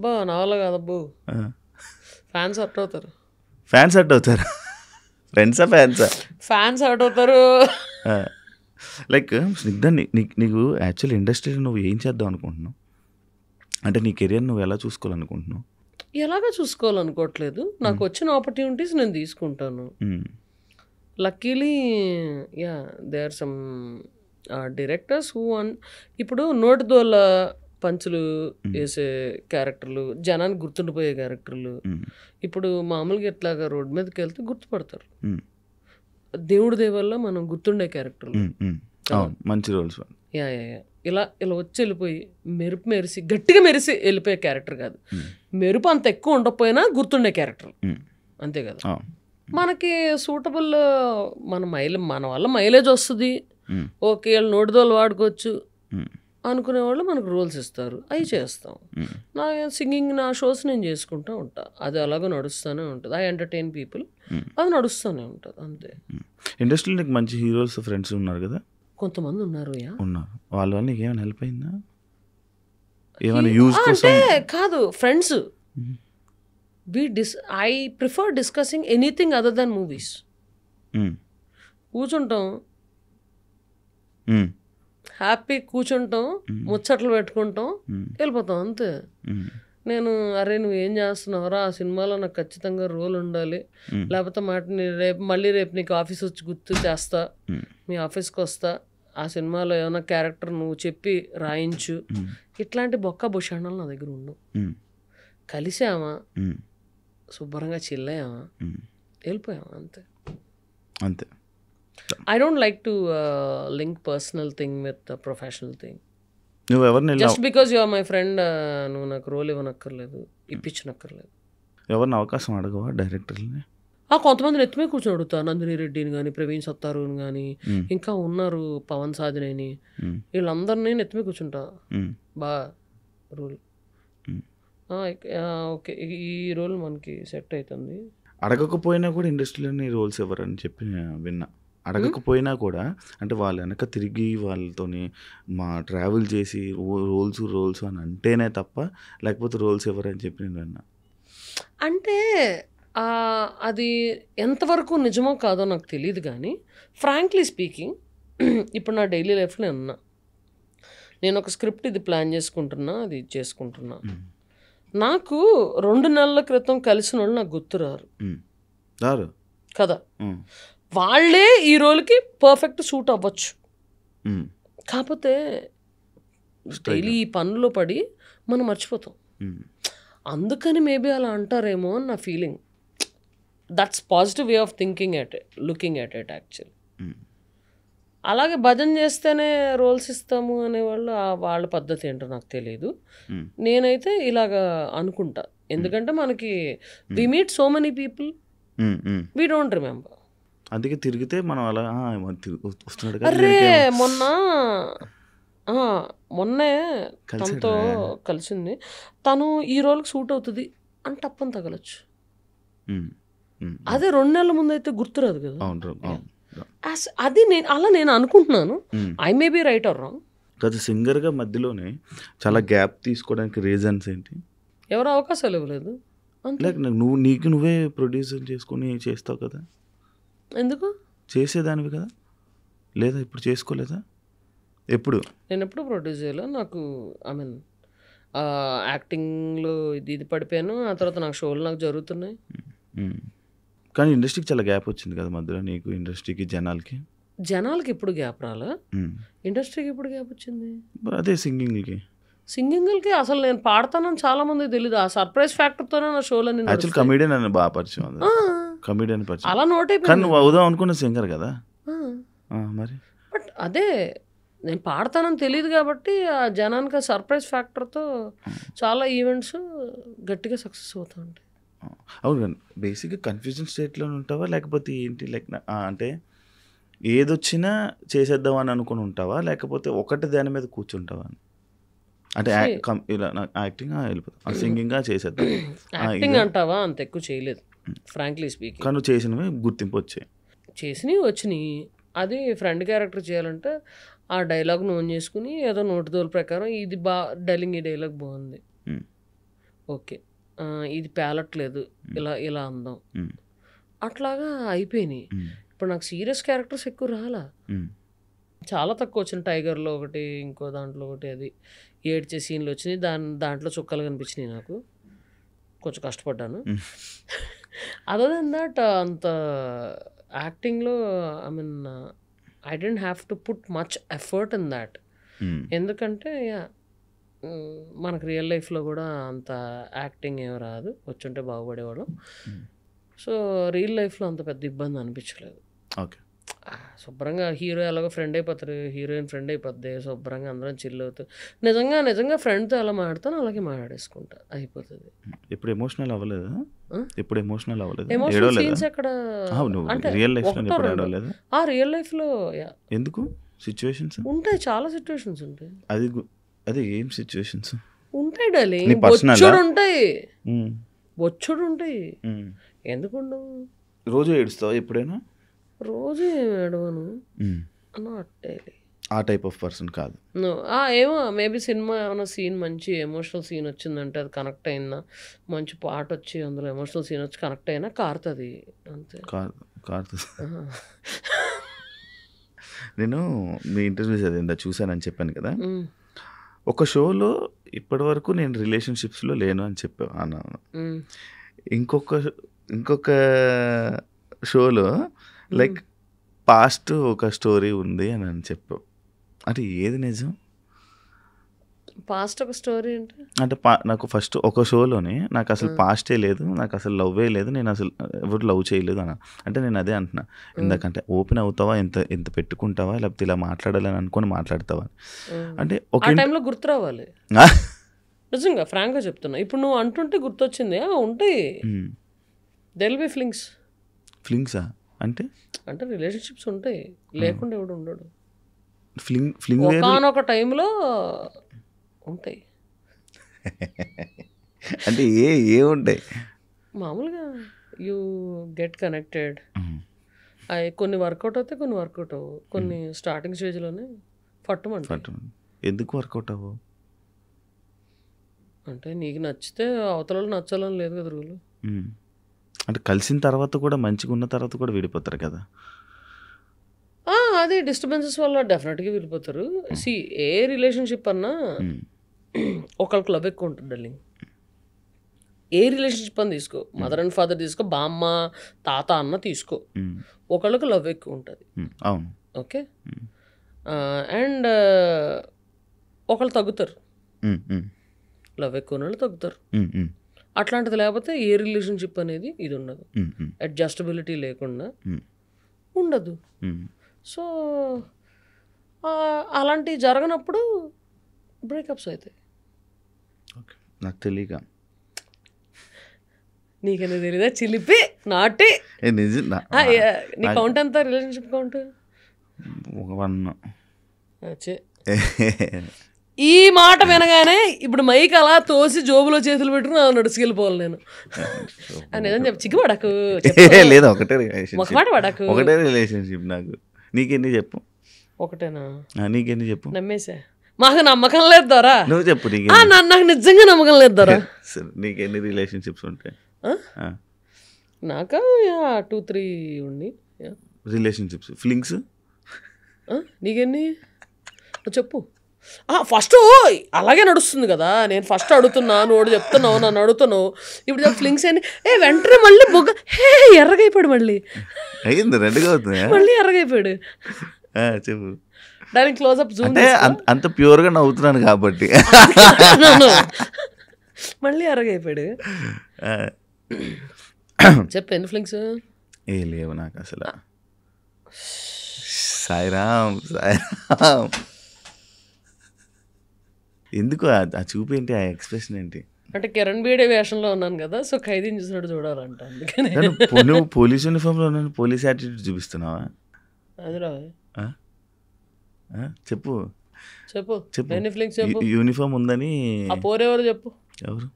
S3: బా నా వల్ల కాదబ్బు. ఫ్యాన్స్ హర్ట్ అవుతారు.
S2: ఫ్యాన్స్ హర్ట్ అవుతారు?
S3: ఫ్యాన్స్ హర్ట్ అవుతారు.
S2: లైక్ స్నిగ్ధ, నీకు యాక్చువల్ ఇండస్ట్రీలో నువ్వు ఏం చేద్దాం అనుకుంటున్నావు? అంటే నీ కెరియర్ నువ్వు ఎలా చూసుకోవాలనుకుంటున్నావు?
S3: ఎలాగా చూసుకోవాలనుకోవట్లేదు. నాకు వచ్చిన ఆపర్చునిటీస్ నేను తీసుకుంటాను. Luckily there are some directors who ఇప్పుడు నోటిదోల పంచులు వేసే క్యారెక్టర్లు, జనానికి గుర్తుండిపోయే క్యారెక్టర్లు. ఇప్పుడు మామూలుగా ఎట్లాగా రోడ్ మీదకి వెళ్తే గుర్తుపడతారు. దేవుడి దేవల్ల మనం గుర్తుండే క్యారెక్టర్లు,
S2: మంచి రోల్స్.
S3: ఇలా వచ్చి వెళ్ళిపోయి మెరిసి గట్టిగా మెరిసి వెళ్ళిపోయే క్యారెక్టర్ కాదు. మెరుపు అంత ఎక్కువ ఉండకపోయినా గుర్తుండే క్యారెక్టర్, అంతే కదా. మనకి సూటబుల్ మన వల్ల మైలేజ్ వస్తుంది, ఓకే వీళ్ళు నోటిదోలు వాడుకోవచ్చు అనుకునేవాళ్ళు మనకు రోల్స్ ఇస్తారు, అవి చేస్తాం. నా సింగింగ్, నా షోస్ నేను చేసుకుంటూ ఉంటా, అది అలాగే నడుస్తూనే ఉంటుంది. ఐ ఎంటర్టైన్ పీపుల్, అది నడుస్తూనే ఉంటుంది, అంతే.
S2: ఇండస్ట్రీలో నీకు మంచి హీరోస్ ఫ్రెండ్స్ ఉన్నారు కదా?
S3: కొంతమంది ఉన్నారు.
S2: వాళ్ళ వల్ల నీకు ఏమైనా హెల్ప్ అయిందా? ఏమైనా యూజ్
S3: అంటే కాదు, friends. I prefer discussing anything other than movies. కూర్చుంటాం, హ్యాపీ కూర్చుంటాం, ముచ్చట్లు పెట్టుకుంటాం, వెళ్ళిపోతాం, అంతే. నేను అరే నువ్వు ఏం చేస్తున్నావురా, ఆ సినిమాలో నాకు ఖచ్చితంగా రోల్ ఉండాలి, లేకపోతే రేపు నీకు ఆఫీస్ వచ్చి గుర్తు చేస్తా, మీ ఆఫీస్కి వస్తా, ఆ సినిమాలో ఏమైనా క్యారెక్టర్ నువ్వు చెప్పి రాయించు, ఇట్లాంటి బొక్క భూషణాలు నా దగ్గర ఉండవు. కలిసామా, శుభ్రంగా చిల్లయ్యామా, వెళ్ళిపోయామా,
S2: అంతే.
S3: I don't like to link personal thing with the professional thing.
S2: నువ్వు ఎవరిని
S3: just because you are my friend నువ్వు నాకు రోల్ ఇవ్వనక్కర్లేదు, ఇప్పించనక్కర్లేదు.
S2: ఎవరిని అవకాశం అడగవా డైరెక్టర్ని?
S3: కొంతమంది ఎత్తుమే కూర్చొని అడుగుతా, నందిని రెడ్డిని కానీ, ప్రవీణ్ సత్తారుని కానీ, ఇంకా ఉన్నారు పవన్ సాధినేని, వీళ్ళందరినీ ఎత్తుమే కూర్చుంటా. బా రోల్ ఓకే, ఈ రోల్ మనకి సెట్ అవుతుంది.
S2: అడగకపోయినా కూడా ఇండస్ట్రీలోని రోల్స్ ఎవరని చెప్పి విన్నా. అడగకపోయినా కూడా అంటే వాళ్ళ వెనక తిరిగి వాళ్ళతోని ట్రావెల్ చేసి రోల్స్ అని అంటేనే తప్ప, లేకపోతే రోల్స్ ఎవరని చెప్పి నేను విన్నా.
S3: అంటే అది ఎంతవరకు నిజమో కాదో నాకు తెలియదు, కానీ ఫ్రాంక్లీ స్పీకింగ్ ఇప్పుడు నా డైలీ లైఫ్లో ఉన్నా, నేను ఒక స్క్రిప్ట్ ఇది ప్లాన్ చేసుకుంటున్నా, అది చేసుకుంటున్నా. నాకు 2 నెలల క్రితం కలిసిన వాళ్ళు నాకు గుర్తురారు కదా. వాళ్ళే ఈ రోల్కి పర్ఫెక్ట్ సూట్ అవ్వచ్చు, కాకపోతే డైలీ ఈ పనుల్లో పడి మనం మర్చిపోతాం. అందుకని మేబీ అలా అంటారేమో అని నా feeling. That's positive way of thinking at it, looking at it actually. అలాగే భజన చేస్తేనే రోల్స్ ఇస్తాము అనేవాళ్ళు వాళ్ళ పద్ధతి ఏంటో నాకు తెలియదు. నేనైతే ఇలాగా అనుకుంటా, ఎందుకంటే మనకి we meet so many people, we don't remember.
S2: అందుకే తిరిగితే మనం అలా వస్తున్నాడు.
S3: అరే మొన్నే తనతో కలిసింది, తను ఈ రోల్కి సూట్ అవుతుంది అని టప్పని తగలచ్చు. అదే 2 నెలల ముందు అయితే గుర్తురాదు కదా. అది నేను అనుకుంటున్నాను. I may be right are wrong.
S2: కదా సింగర్గా మధ్యలోనే చాలా గ్యాప్ తీసుకోవడానికి రీజన్స్ ఏంటి?
S3: ఎవరు అవకాశాలు ఇవ్వలేదు.
S2: లైక్ నువ్వే ప్రొడ్యూసర్ చేసుకుని చేస్తావు కదా,
S3: ఎందుకు
S2: చేసేదానివి కదా, లేదా ఇప్పుడు చేసుకోలేదా? నేను
S3: ఎప్పుడు ప్రొడ్యూస్ చేయలేదు. నాకు ఐ మీన్ యాక్టింగ్లో ఇది పడిపోయాను, ఆ తర్వాత నాకు షోలు నాకు జరుగుతున్నాయి.
S2: కానీ ఇండస్ట్రీకి చాలా గ్యాప్ వచ్చింది కదా మధ్యలో, నీకు ఇండస్ట్రీకి జనాలకి.
S3: జనాలకి ఎప్పుడు గ్యాప్ రాలా, ఇండస్ట్రీకి ఎప్పుడు గ్యాప్ వచ్చింది?
S2: అదే సింగింగ్కి.
S3: సింగింగ్కి అసలు నేను పాడతానని చాలా మంది తెలియదు. ఆ సర్ప్రైజ్ ఫ్యాక్టర్తోనే నా షోలన్నీ
S2: యాక్చువల్ కమెడియన్ అని బాగా పరిచయం, కమెడియన్ పరిచయం.
S3: అలా నోట్
S2: కానీ
S3: అయిపోయింది.
S2: నువ్వు అవుదాం అనుకున్న సింగర్ కదా మరి.
S3: బట్ అదే నేను పాడతానని తెలియదు కాబట్టి ఆ జనానికి సర్ప్రైజ్ ఫ్యాక్టర్తో చాలా ఈవెంట్స్ గట్టిగా సక్సెస్ అవుతూ ఉంటాయి.
S2: అవును కానీ బేసిక్గా కన్ఫ్యూజన్ స్టేట్లో ఉంటావా లేకపోతే ఏంటి, లైక్ అంటే ఏదొచ్చినా చేసేద్దాం అని అనుకుని ఉంటావా లేకపోతే ఒకటి దాని మీద కూర్చుంటావా? అంటే ఇలా యాక్టింగ్ వెళ్ళిపోతాం, సింగింగ్గా చేసేద్దాం.
S3: యాక్టింగ్ అంటావా అంత ఎక్కువ చేయలేదు ఫ్రాంక్లీ స్పీకింగ్.
S2: కానీ నువ్వు చేసినవి గుర్తింపు వచ్చాయి,
S3: చేసినవి వచ్చినాయి. అది ఫ్రెండ్ క్యారెక్టర్ చేయాలంటే ఆ డైలాగ్ నోన్ చేసుకుని ఏదో నోటిదోల ప్రకారం ఇది డైలింగ్, ఈ డైలాగ్ బాగుంది, ఓకే ఇది పేలట్లేదు, ఇలా ఇలా అందాం, అట్లాగా అయిపోయినాయి. ఇప్పుడు నాకు సీరియస్ క్యారెక్టర్స్ ఎక్కువ రాలా, చాలా తక్కువ వచ్చిన. టైగర్లో ఒకటి, ఇంకో దాంట్లో ఒకటి, అది ఏడ్చే సీన్లు వచ్చినాయి. దాంట్లో చుక్కలు కనిపించినాయి. నాకు కొంచెం కష్టపడ్డాను. అదర్ దెన్ దట్ అంత యాక్టింగ్లో I mean I don't have to put much effort in that. ఎందుకంటే మనకు రియల్ లైఫ్లో కూడా అంత యాక్టింగ్ ఏం రాదు, వచ్చుంటే బాగుపడేవాళ్ళం. సో రియల్ లైఫ్లో అంత పెద్ద ఇబ్బంది అనిపించలేదు.
S2: ఓకే,
S3: శుభ్రంగా హీరో ఎలాగో ఫ్రెండ్ అయిపోతారు, హీరోయిన్ ఫ్రెండ్ అయిపోద్ది, శుభ్రంగా అందరం చిల్ అవుతారు. నిజంగా ఫ్రెండ్తో ఎలా మాట్లాడతాను అలాగే మాట్లాడేసుకుంటా, అయిపోతుంది.
S2: ఇప్పుడు ఎమోషనల్ అవ్వలేదు, ఇప్పుడు ఎమోషనల్ అవ్వలేదు,
S3: ఎమోషనల్ సీన్స్ ఎక్కడ అంటే
S2: రియల్ లైఫ్
S3: ఆ రియల్ లైఫ్లో
S2: ఎందుకు సిచ్యువేషన్స్
S3: ఉంటాయి, చాలా సిచ్యువేషన్స్ ఉంటాయి.
S2: అది ఏం సిచ్యువేషన్స్
S3: ఉంటాయి డార్లింగ్, బొచ్చుడు ఉంటాయి, బొచ్చుడు ఉంటాయి, ఎందుకుండవు?
S2: రోజు ఏడుస్తావు ఎప్పుడైనా?
S3: రోజు ఏమి ఏడవను,
S2: ఆ టైప్ ఆఫ్ పర్సన్ కాదు.
S3: ఏమో మేబీ సినిమా ఏమైనా సీన్ మంచి ఎమోషనల్ సీన్ వచ్చిందంటే అది కనెక్ట్ అయిందా, మంచి పాట వచ్చి అందులో ఎమోషనల్ సీన్ వచ్చి కనెక్ట్ అయినా కారుతుంది అంతే.
S2: కారుతుంది. నేను మీ ఇంటర్వ్యూస్ అదేందా చూసానని చెప్పాను కదా, ఒక షోలో ఇప్పటి వరకు నేను రిలేషన్షిప్స్లో లేను అని చెప్పా అన్నాను. ఇంకొక షోలో లైక్ పాస్ట్ ఒక స్టోరీ ఉంది అని చెప్పావు. అంటే ఏది నిజం?
S3: పాస్ట్ ఒక స్టోరీ
S2: అంటే నాకు ఫస్ట్ ఒక షోలోనే నాకు అసలు పాస్టే లేదు, నాకు అసలు లవ్వే లేదు, నేను అసలు ఎవరు లవ్ చేయలేదు అన్న. అంటే నేను అదే అంటున్నా, ఎందుకంటే ఓపెన్ అవుతావా, ఎంత పెట్టుకుంటావా, లేకపోతే ఇలా మాట్లాడాలని అనుకొని మాట్లాడతావా అంటే ఒక
S3: టైంలో గుర్తు రావాలి. నిజంగా ఫ్రాంక్గా చెప్తున్నా, ఇప్పుడు నువ్వు అంటుంటే గుర్తొచ్చింది. ఉంటాయి, దెల్ బి
S2: ఫ్లింగ్సా అంటే
S3: రిలేషన్షిప్స్ ఉంటాయి, లేకుండా ఎవడు ఉండడు.
S2: ఫ్లింగ్
S3: ఒకానొక టైంలో ఉంటాయి.
S2: అంటే ఏ ఉంటాయి
S3: మామూలుగా యూ గెట్ కనెక్టెడ్. అవి కొన్ని వర్కౌట్ అవుతాయి, కొన్ని వర్కౌట్ అవ్వవు. కొన్ని స్టార్టింగ్ స్టేజ్లోనే పట్టుమంటాయి.
S2: ఎందుకు వర్కౌట్ అవ్వవు
S3: అంటే నీకు నచ్చితే అవతల నచ్చాలని లేదు కదా రూలు.
S2: అంటే కలిసిన తర్వాత కూడా మంచిగా ఉన్న తర్వాత కూడా విడిపోతారు కదా.
S3: అది డిస్టర్బెన్సెస్ వల్ల డెఫినెట్గా విడిపోతారు. ఏ రిలేషన్షిప్ అన్నా ఒకళ్ళకి లవ్ ఎక్కువ ఉంటుంది డార్లింగ్. ఏ రిలేషన్షిప్ అని తీసుకో, మదర్ అండ్ ఫాదర్ తీసుకో, బామ్మ తాత అన్న తీసుకో, ఒకళ్ళకి లవ్ ఎక్కువ ఉంటుంది.
S2: అవును,
S3: ఓకే. అండ్ ఒకళ్ళు తగ్గుతారు, లవ్ ఎక్కువ వాళ్ళు తగ్గుతారు. అట్లాంటిది లేకపోతే ఏ రిలేషన్షిప్ అనేది ఇది ఉండదు, అడ్జస్టబిలిటీ లేకుండా ఉండదు. సో అలాంటివి జరగనప్పుడు బ్రేకప్స్ అవుతాయి.
S2: నాకు తెలియక
S3: నీకనే తెలీదా? చిలిపి నాటి నీ కౌంట్ ఎంత రిలేషన్షిప్ కౌంట్? ఈ మాట వినగానే ఇప్పుడు మైక్ అలా తోసి జోబులో చేతులు పెట్టుకుని నడుచుకెళ్ళిపోవాలి నేను అని ఏదని చెప్పి చిక్కుపడకు
S2: లేదా ఒకటే
S3: మాట పడకు.
S2: ఒకటే రిలేషన్షిప్. నాకు నీకెన్ని చెప్పు?
S3: ఒకటేనా?
S2: నీకెన్ని చెప్పు?
S3: నమ్మేసా, మాకు నమ్మకం లేదు దొరా.
S2: నువ్వు చెప్పు.
S3: నాకు నిజంగా నమ్మకం లేదు దొరా.
S2: నీకెన్ని రిలేషన్షిప్స్ ఉంటాయి?
S3: నాకా 2-3 ఉండి
S2: రిలేషన్షిప్స్. ఫ్లింగ్స్
S3: నీకెన్ని చెప్పు? ఫస్ట్ అలాగే నడుస్తుంది కదా, నేను ఫస్ట్ అడుగుతున్నా, నువ్వు చెప్తున్నావు, నన్ను అడుగుతున్నావు, ఇప్పుడు ఫ్లింగ్స్ అని వెంటనే మళ్ళీ బొగ్గ ఎర్రగైపోయాడు, మళ్ళీ
S2: అయింది రెడ్గా అవుతుంది.
S3: మళ్ళీ ఎర్రగైపోయాడు.
S2: చెప్పు.
S3: దానికి క్లోజ్అప్ జూమ్
S2: అంటే అంత ప్యూర్గా నవ్వుతున్నాను కాబట్టి
S3: మళ్ళీ ఎర్రగైపోయాడు. చెప్పు ఎన్ని ఫ్లింగ్స్?
S2: ఏ లేవు నాకు అసలు. సాయిరామ్ సాయిరామ్. ఎందుకు ఆ చూపు ఏంటి, ఆ ఎక్స్ప్రెషన్ ఏంటి?
S3: అంటే కిరణ్ బేడే వేషంలో ఉన్నాను కదా, సో ఖైదీని చూసినట్టు చూడాలంట, అందుకని.
S2: నువ్వు పోలీస్ యూనిఫామ్లో ఉన్నాను, పోలీస్ యాటిట్యూడ్ చూపిస్తున్నావా?
S3: అది రా
S2: చెప్పు
S3: చెప్పు చెప్పు ఎన్ని ఫ్లింగ్స్ చెప్పు.
S2: యూనిఫామ్ ఉందని.
S3: ఆ పోరెవరు చెప్పు.
S2: ఎవరు?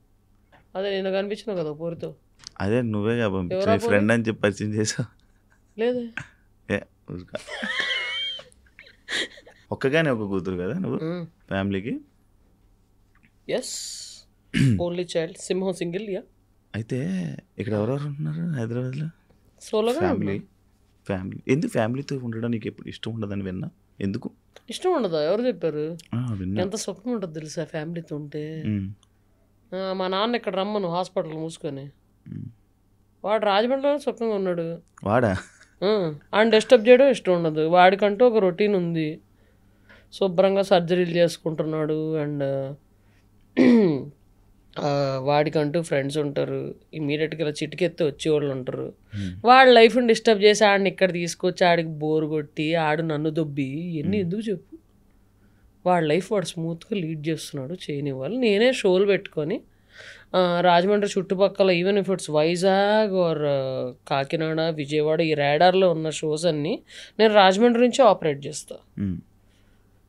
S3: అదే నేను కనిపించిన కదా పోరుతో.
S2: అదే నువ్వే పంపించా, ఫ్రెండ్ అని చెప్పి పరిచయం చేసావు.
S3: లేదు
S2: ఒక్కగానే ఒక కూతురు కదా నువ్వు ఫ్యామిలీకి?
S3: ఎస్, ఓన్లీ చైల్డ్, సింహం సింగిల్. యా. అయితే
S2: ఇక్కడ ఎవరెవరు ఉంటున్నారు హైదరాబాద్లో?
S3: సోలోగా
S2: ఫ్యామిలీ. ఎందుకు ఫ్యామిలీతో ఉండడం నీకు ఎప్పుడు ఇష్టం ఉండదని విన్నా? ఎందుకు
S3: ఇష్టం ఉండదా? ఎవరు చెప్పారు? ఎంత సుఖం ఉంటుంది తెలుసా ఫ్యామిలీతో ఉంటే. మా నాన్న ఇక్కడ రమ్మను హాస్పిటల్ మూసుకొని, వాడు రాజమండ్రిలో సుఖంగా ఉన్నాడు.
S2: వాడా?
S3: ఆయన డిస్టర్బ్ చేయడం ఇష్టం ఉండదు. వాడికంటూ ఒక రొటీన్ ఉంది, శుభ్రంగా సర్జరీలు చేసుకుంటున్నాడు. అండ్ వాడికంటూ ఫ్రెండ్స్ ఉంటారు, ఇమీడియట్గా ఇలా చిటికెత్తే వచ్చేవాళ్ళు ఉంటారు. వాడి లైఫ్ని డిస్టర్బ్ చేసి ఆడిని ఇక్కడ తీసుకొచ్చి ఆడికి బోరు కొట్టి ఆడు నన్ను దొబ్బి ఇవన్నీ ఎందుకు చెప్పు? వాడి లైఫ్ వాడు స్మూత్గా లీడ్ చేస్తున్నాడు, చేయనివ్వాలి. నేనే షోలు పెట్టుకొని రాజమండ్రి చుట్టుపక్కల, even if it's Vizag or Kakinada, Vijayawada, ఈ రేడార్లో ఉన్న షోస్ అన్నీ నేను రాజమండ్రి నుంచే ఆపరేట్ చేస్తాను.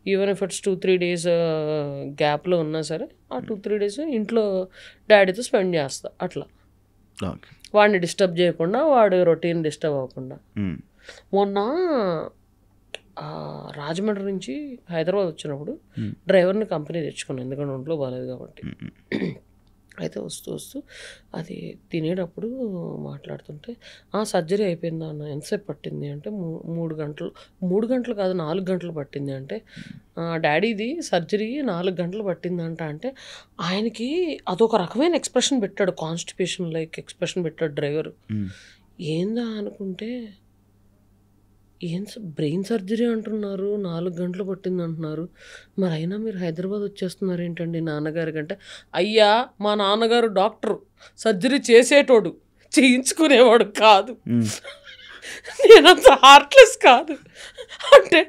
S3: ఈవెన్ ఇఫ్ ఇట్స్ 2-3 days గ్యాప్లో ఉన్నా సరే, ఆ 2-3 days ఇంట్లో డాడీతో స్పెండ్ చేస్తా. అట్లా వాడిని డిస్టర్బ్ చేయకుండా, వాడు రొటీన్ డిస్టర్బ్ అవ్వకుండా. మొన్న రాజమండ్రి నుంచి హైదరాబాద్ వచ్చినప్పుడు డ్రైవర్ని కంపెనీ తెచ్చుకున్నాను, ఎందుకంటే ఒంట్లో బాగాలేదు కాబట్టి. అయితే వస్తూ అది తినేటప్పుడు మాట్లాడుతుంటే, సర్జరీ అయిపోయిందా అన్న, ఎంతసేపు పట్టింది అంటే 3 గంటలు కాదు 4 గంటలు పట్టింది అంటే, డాడీది సర్జరీ 4 గంటలు పట్టిందంట. అంటే ఆయనకి అదొక రకమైన ఎక్స్ప్రెషన్ పెట్టాడు, కాన్స్టిపేషన్ లైక్ ఎక్స్ప్రెషన్ పెట్టాడు డ్రైవరు. ఏందా అనుకుంటే, ఏం బ్రెయిన్ సర్జరీ అంటున్నారు, 4 గంటలు పట్టింది అంటున్నారు, మరి అయినా మీరు హైదరాబాద్ వచ్చేస్తున్నారు ఏంటండి నాన్నగారి కంటే? అయ్యా, మా నాన్నగారు డాక్టరు, సర్జరీ చేసేటోడు, చేయించుకునేవాడు కాదు. నేనంత హార్ట్లెస్ కాదు. అంటే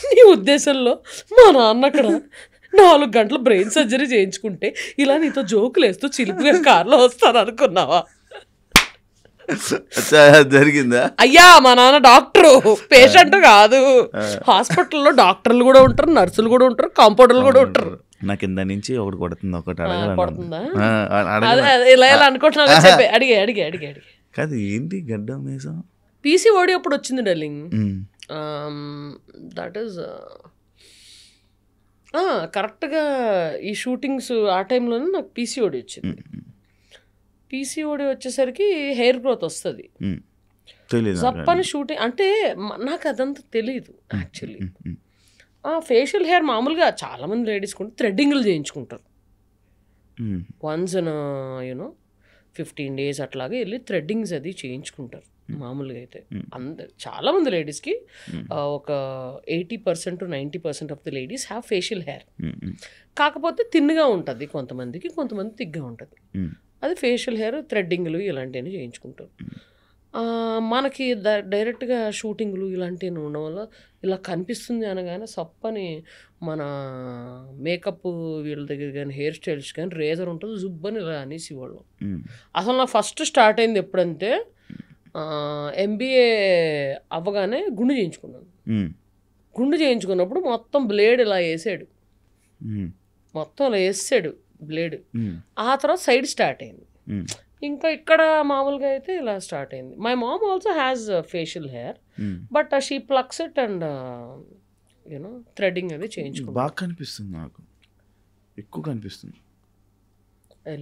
S3: నీ ఉద్దేశంలో మా నాన్న అక్కడ 4 గంటలు బ్రెయిన్ సర్జరీ చేయించుకుంటే ఇలా నీతో జోకులు వేస్తూ చిలిపిగా కార్లో వస్తాను అనుకున్నావా?
S2: జరిగిందా?
S3: అయ్యా, మా నాన్న డాక్టరు, పేషెంట్ కాదు. హాస్పిటల్లో డాక్టర్లు కూడా ఉంటారు, నర్సులు కూడా ఉంటారు, కాంపౌండర్లు కూడా ఉంటారు.
S2: నాకు కింద నుంచి ఒకటి కొడుతుంది, ఒకటి
S3: కొడుతుందా? ఇలా ఇలా అనుకుంటున్నా, చెప్పే అడిగే
S2: కాదు. ఏంటి గడ్డం మీసం?
S3: పీసీఓడి అప్పుడు వచ్చింది డార్లింగ్. దట్ ఈస్ కరెక్ట్గా ఈ షూటింగ్స్ ఆ టైంలోనే నాకు పీసీఓడి వచ్చింది. పీసీఓడి వచ్చేసరికి హెయిర్ గ్రోత్ వస్తుంది, జప్పని షూటింగ్. అంటే నాకు అదంతా తెలీదు యాక్చువల్లీ. ఫేషియల్ హెయిర్ మామూలుగా చాలామంది లేడీస్ కూడా థ్రెడ్డింగ్లు చేయించుకుంటారు. వన్స్ యూనో 15 days అట్లాగే వెళ్ళి థ్రెడ్డింగ్స్ అది చేయించుకుంటారు మామూలుగా. అయితే చాలామంది లేడీస్కి ఒక 80% to 90% of the ladies have facial hair. కాకపోతే తిన్నుగా ఉంటుంది కొంతమందికి, కొంతమంది తిగ్గా ఉంటుంది. అది ఫేషియల్ హెయిర్, థ్రెడ్డింగ్లు ఇలాంటివన్నీ చేయించుకుంటారు. మనకి డైరెక్ట్గా షూటింగ్లు ఇలాంటివి ఉండడం వల్ల ఇలా కనిపిస్తుంది అనగానే సప్పని మన మేకప్ వీళ్ళ దగ్గర కానీ, హెయిర్ స్టైల్స్ కానీ రేజర్ ఉంటుంది, జుబ్బని ఇలా అనేసి వాళ్ళు. అసలు నా ఫస్ట్ స్టార్ట్ అయింది ఎప్పుడంటే, MBA అవ్వగానే గుండు చేయించుకున్నాను. గుండు చేయించుకున్నప్పుడు మొత్తం బ్లేడ్ ఇలా వేసాడు, మొత్తం ఇలా వేసాడు బ్లేడ్. ఆ తర్వాత సైడ్ స్టార్ట్ అయింది. ఇంకా ఇక్కడ మామూలుగా అయితే ఇలా స్టార్ట్ అయింది. My mom also has facial hair, but she flux it and you know threading అది చేయించుకుంది.
S2: బాగా కనిపిస్తుంది, నాకు ఎక్కువ కనిపిస్తుంది.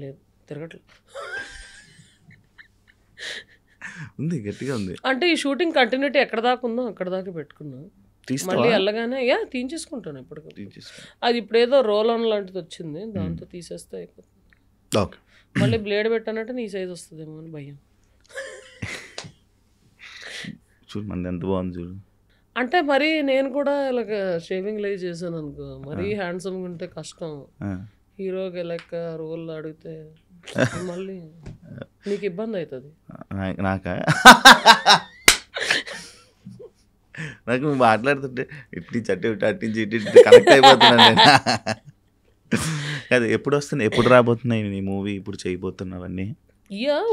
S3: లేదు, తిరగట్లేదు,
S2: ఉంది, గట్టిగా ఉంది.
S3: అంటే ఈ షూటింగ్ కంటిన్యూటీ ఎక్కడ దాకా ఉందో అక్కడ దాకా పెట్టుకున్నా. మళ్ళీ వెళ్ళగానే తీయించేసుకుంటాను ఎప్పటికప్పుడు. అది ఇప్పుడు ఏదో రోల్ ఆన్ లాంటిది వచ్చింది, దాంతో తీసేస్తే అయిపోతుంది.
S2: ఓకే,
S3: మళ్ళీ బ్లేడ్ పెట్టానంటే నీ సైజ్ వస్తుందేమో అని భయం.
S2: చూడు మంది ఎంత బాగుంది చూడు.
S3: అంటే మరి నేను కూడా ఇలాగ షేవింగ్ లైవ్ చేశాను అనుకో, మరీ హ్యాండ్సమ్గా ఉంటే కష్టం. హీరోకి లెక్క రోల్ అడిగితే మళ్ళీ నీకు ఇబ్బంది అవుతుంది.
S2: నాకు మాట్లాడుతుంటే ఇట్నుంచి అట్టించి ఇటు కనెక్ట్ అయిపోతున్నాను నేను. అది ఎప్పుడు వస్తుంది, ఎప్పుడు రాబోతున్నాయి నీ మూవీ, ఇప్పుడు చేయబోతున్నవన్నీ?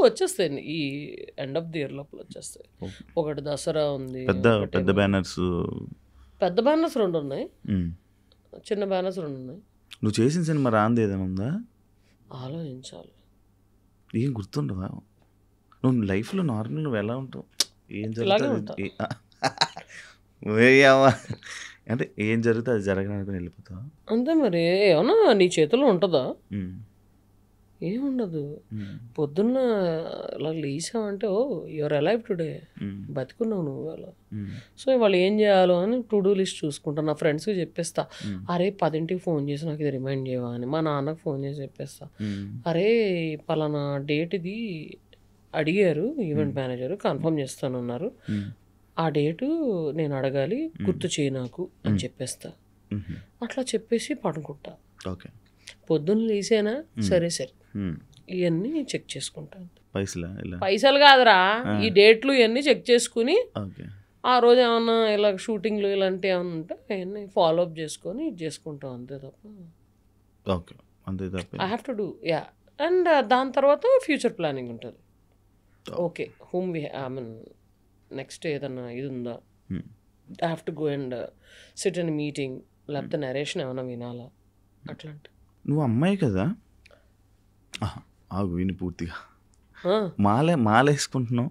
S3: వచ్చేస్తాయి ఈ ఎండ్ ఆఫ్ ది ఇయర్ లోపల వచ్చేస్తాయి. ఒకటి దసరా ఉంది,
S2: పెద్ద బ్యానర్స్.
S3: పెద్ద బ్యానర్స్ 2 ఉన్నాయి, చిన్న బ్యానర్స్ 2 ఉన్నాయి.
S2: నువ్వు చేసిన సినిమా రాంది ఏదైనా ఉందా?
S3: ఆలోచించాలి.
S2: ఏం గుర్తుండవా? నువ్వు లైఫ్లో నార్మల్ నువ్వు ఎలా ఉంటావు, ఏం జరుగుతుంది అంటే ఏం జరుగుతుంది అది జరగడానికి వెళ్ళిపోతావు
S3: అంతే. మరి ఏమన్నా నీ చేతిలో ఉంటుందా? ఏముండదు. పొద్దున్న ఇలా లేసావంటే ఓ యువర్ అలైవ్ టుడే, బతికున్నావు నువ్వు అలా. సో ఇవాళ ఏం చేయాలో అని టు డూ లిస్ట్ చూసుకుంటా. నా ఫ్రెండ్స్కి చెప్పేస్తా, అరే 10ంటికి ఫోన్ చేసి నాకు ఇది రిమైండ్ చేయవా అని. మా నాన్నకు ఫోన్ చేసి చెప్పేస్తా, అరే పలానా డేట్ ఇది అడిగారు ఈవెంట్ మేనేజర్, కన్ఫర్మ్ చేస్తానన్నారు, ఆ డేటు నేను అడగాలి, గుర్తు చేయి నాకు అని చెప్పేస్తా. అట్లా చెప్పేసి పడుకుంటా.
S2: ఓకే,
S3: పొద్దున్న లేసేనా సరే సరే ఇవన్నీ చెక్ చేసుకుంటా.
S2: పైసలు
S3: కాదురా, ఈ డేట్లు ఇవన్నీ చెక్ చేసుకుని ఆ రోజు ఏమన్నా ఇలా షూటింగ్లు ఇలాంటివి ఏమన్నా ఉంటే అవన్నీ ఫాలో అప్ చేసుకొని ఇది చేసుకుంటాం. అంతే తప్ప I have to do and దాని తర్వాత ఫ్యూచర్ ప్లానింగ్ ఉంటుంది. Okay whom I mean next ఏదన్నా ఇది ఉందా, I have to go and SIT in meeting, లేకపోతే నరేషన్ ఏమైనా వినాలా అట్లాంటి.
S2: నువ్వు అమ్మాయి కదా, ఆగు విని పూర్తిగా. మాలేసుకుంటున్నావు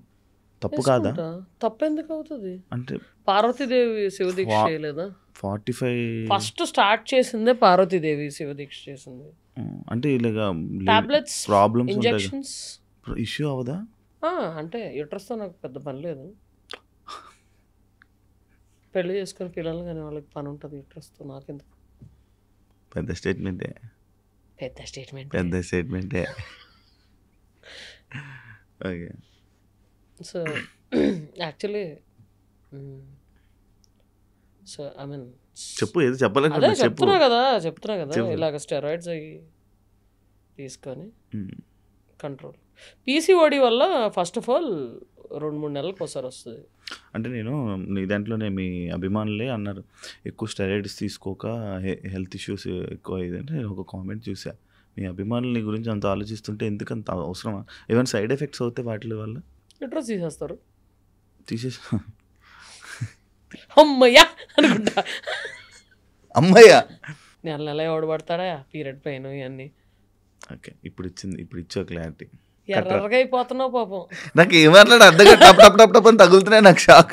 S2: తప్పు కాదా?
S3: తప్పెందుకు అవుతుంది?
S2: అంటే
S3: పార్వతీదేవి శివదీక్ష చేయలేదా?
S2: 45
S3: ఫస్ట్ స్టార్ట్ చేసిందే పార్వతీదేవి శివదీక్ష చేసింది.
S2: అంటే ఇలాగా
S3: టాబ్లెట్స్,
S2: ప్రాబ్లమ్స్,
S3: ఇంజెక్షన్స్
S2: ఇష్యూ అవదా?
S3: అంటే యూట్రస్తో నాకు పెద్ద పని లేదు. పెళ్లి చేసుకుని పిల్లలు కానీ వాళ్ళకి పని ఉంటుంది యూట్రస్తో, నాకెందుకు?
S2: పెద్ద స్టేట్మెంటే. Okay,
S3: so actually so I mean
S2: చెప్పు, ఏదో చెప్పాలి.
S3: చెప్తున్నా కదా ఇలాగ స్టెరాయిడ్స్ అవి తీసుకొని కంట్రోల్. పీసీఓడి వల్ల ఫస్ట్ ఆఫ్ ఆల్ 2-3 నెలలకు ఒకసారి వస్తుంది.
S2: అంటే నేను నీ దాంట్లోనే మీ అభిమానులే అన్నారు ఎక్కువ స్టెరాయిడ్స్ తీసుకోక హెల్త్ ఇష్యూస్ ఎక్కువ అయ్యిందంటే నేను ఒక కామెంట్ చూసా. మీ అభిమానుల గురించి అంత ఆలోచిస్తుంటే ఎందుకంత అవసరమా? ఏమైనా సైడ్ ఎఫెక్ట్స్ అవుతాయి వాటి వల్ల?
S3: యూట్రస్ తీసేస్తారు.
S2: అమ్మయ్యా
S3: అనుకుంటా.
S2: అమ్మయ్యా
S3: నెల ఎవడు పడతాడా పీరియడ్ పెయిన్ ఇవన్నీ.
S2: ఓకే, ఇప్పుడు ఇచ్చా క్లారిటీ.
S3: ఎర్రగా అయిపోతున్నావు పాపం.
S2: నాకు ఏం మాట్లాడ అర్థం టప్ అని తగులుతున్నాయి. నాకు షాక్.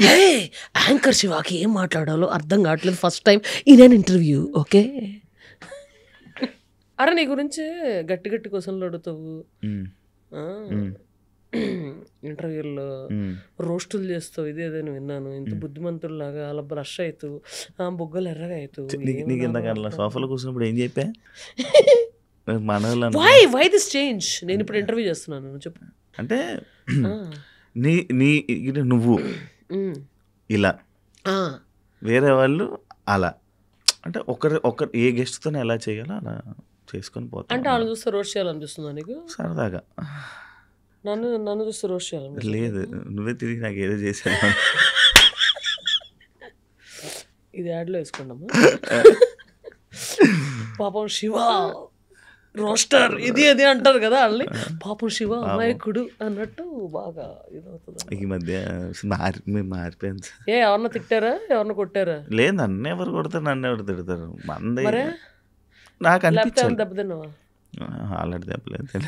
S3: యాంకర్ శివాకి ఏం మాట్లాడాలో అర్థం కావట్లేదు ఫస్ట్ టైం ఇదే ఇంటర్వ్యూ. ఓకే, అరే నీ గురించి గట్టి క్వశ్చన్లు అడుగుతావు ఇంటర్వ్యూల్లో, రోస్టులు చేస్తావు, ఇదేదని విన్నాను. ఇంత బుద్ధిమంతుల్లాగా అలా బ్రష్ అవుతావు, బుగ్గలు ఎర్రగా అవుతావు.
S2: నీకు ఇంతకన్నా సోఫాలో కూర్చున్నప్పుడు ఏం చెప్పా?
S3: Why this change? నేను ఇప్పుడు ఇంటర్వ్యూ చేస్తున్నాను, చెప్పు.
S2: అంటే నువ్వు ఇలా, వేరే వాళ్ళు అలా, అంటే ఒకరు ఏ గెస్ట్తో ఎలా చేయాలో అలా చేసుకొని పోతా.
S3: అంటే వాళ్ళు చూస్తే రోస్ట్ చేయాలనిపిస్తుందా నీకు?
S2: సరదాగా
S3: నన్ను చూస్తే రోస్ట్ చేయాలి?
S2: లేదు, నువ్వే తిరిగి నాకు ఏదో చేశాను.
S3: ఇది యాడ్లో వేసుకోండమ్మా. పాపం శివ రోస్టర్ ఇది అది అంటారు కదా వాళ్ళని. పాపం శివ అమాయకుడు అన్నట్టు బాగా ఇదవుతుంది.
S2: ఈ మధ్య మారిపోయింది.
S3: ఎవరన్నా తిట్టారా, ఎవరన్నా కొట్టారా?
S2: లేదు, నన్ను ఎవరు కొడతారు, నన్ను ఎవరు తిడతారు. మందే నాకు అనిపించింది.
S3: దెబ్బతిన్నావా?
S2: ఆల్రెడీ దెబ్బలేదు.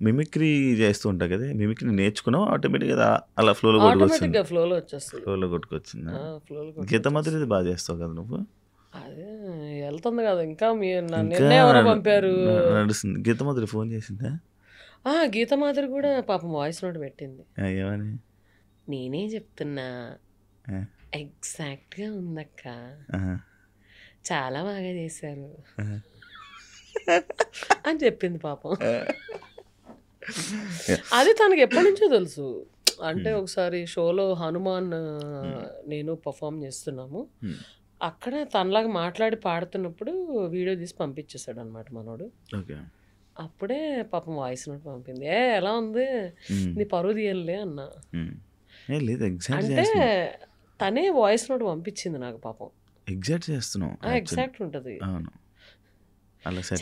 S2: మిమిక్రీ చేస్తూ ఉంటా కదా, మిమిక్రీ నేర్చుకున్నావు ఆటోమేటిక్గా అలా ఫ్లోలో కొట్టుకొచ్చింది. గీత మాదిరి బాగా చేస్తావు కదా నువ్వు.
S3: అదే వెళ్తుంది కదా ఇంకా. నిన్నే ఎవరో పంపారు
S2: నడుస్తుంది. గీత మాదిరి ఫోన్ చేసిందా?
S3: గీత మాదిరి కూడా పాపం వాయిస్ నోట్ పెట్టింది.
S2: ఏమని?
S3: నేనే చెప్తున్నా ఎగ్జాక్ట్గా ఉందక్క, చాలా బాగా చేశారు అని చెప్పింది పాపం. అది తనకి ఎప్పటి నుంచో తెలుసు. అంటే ఒకసారి షోలో హనుమాన్ నేను పర్ఫామ్ చేస్తున్నాము, అక్కడ తనలాగా మాట్లాడి పాడుతున్నప్పుడు వీడియో తీసి పంపించేశాడు అనమాట మనోడు. అప్పుడే పాపం వాయిస్ నోట్ పంపింది. ఎలా ఉంది నీ పరువు తీయలే అన్నా. అంటే తనే వాయిస్ నోట్ పంపించింది నాకు పాపం. ఎగ్జాక్ట్ ఉంటుంది.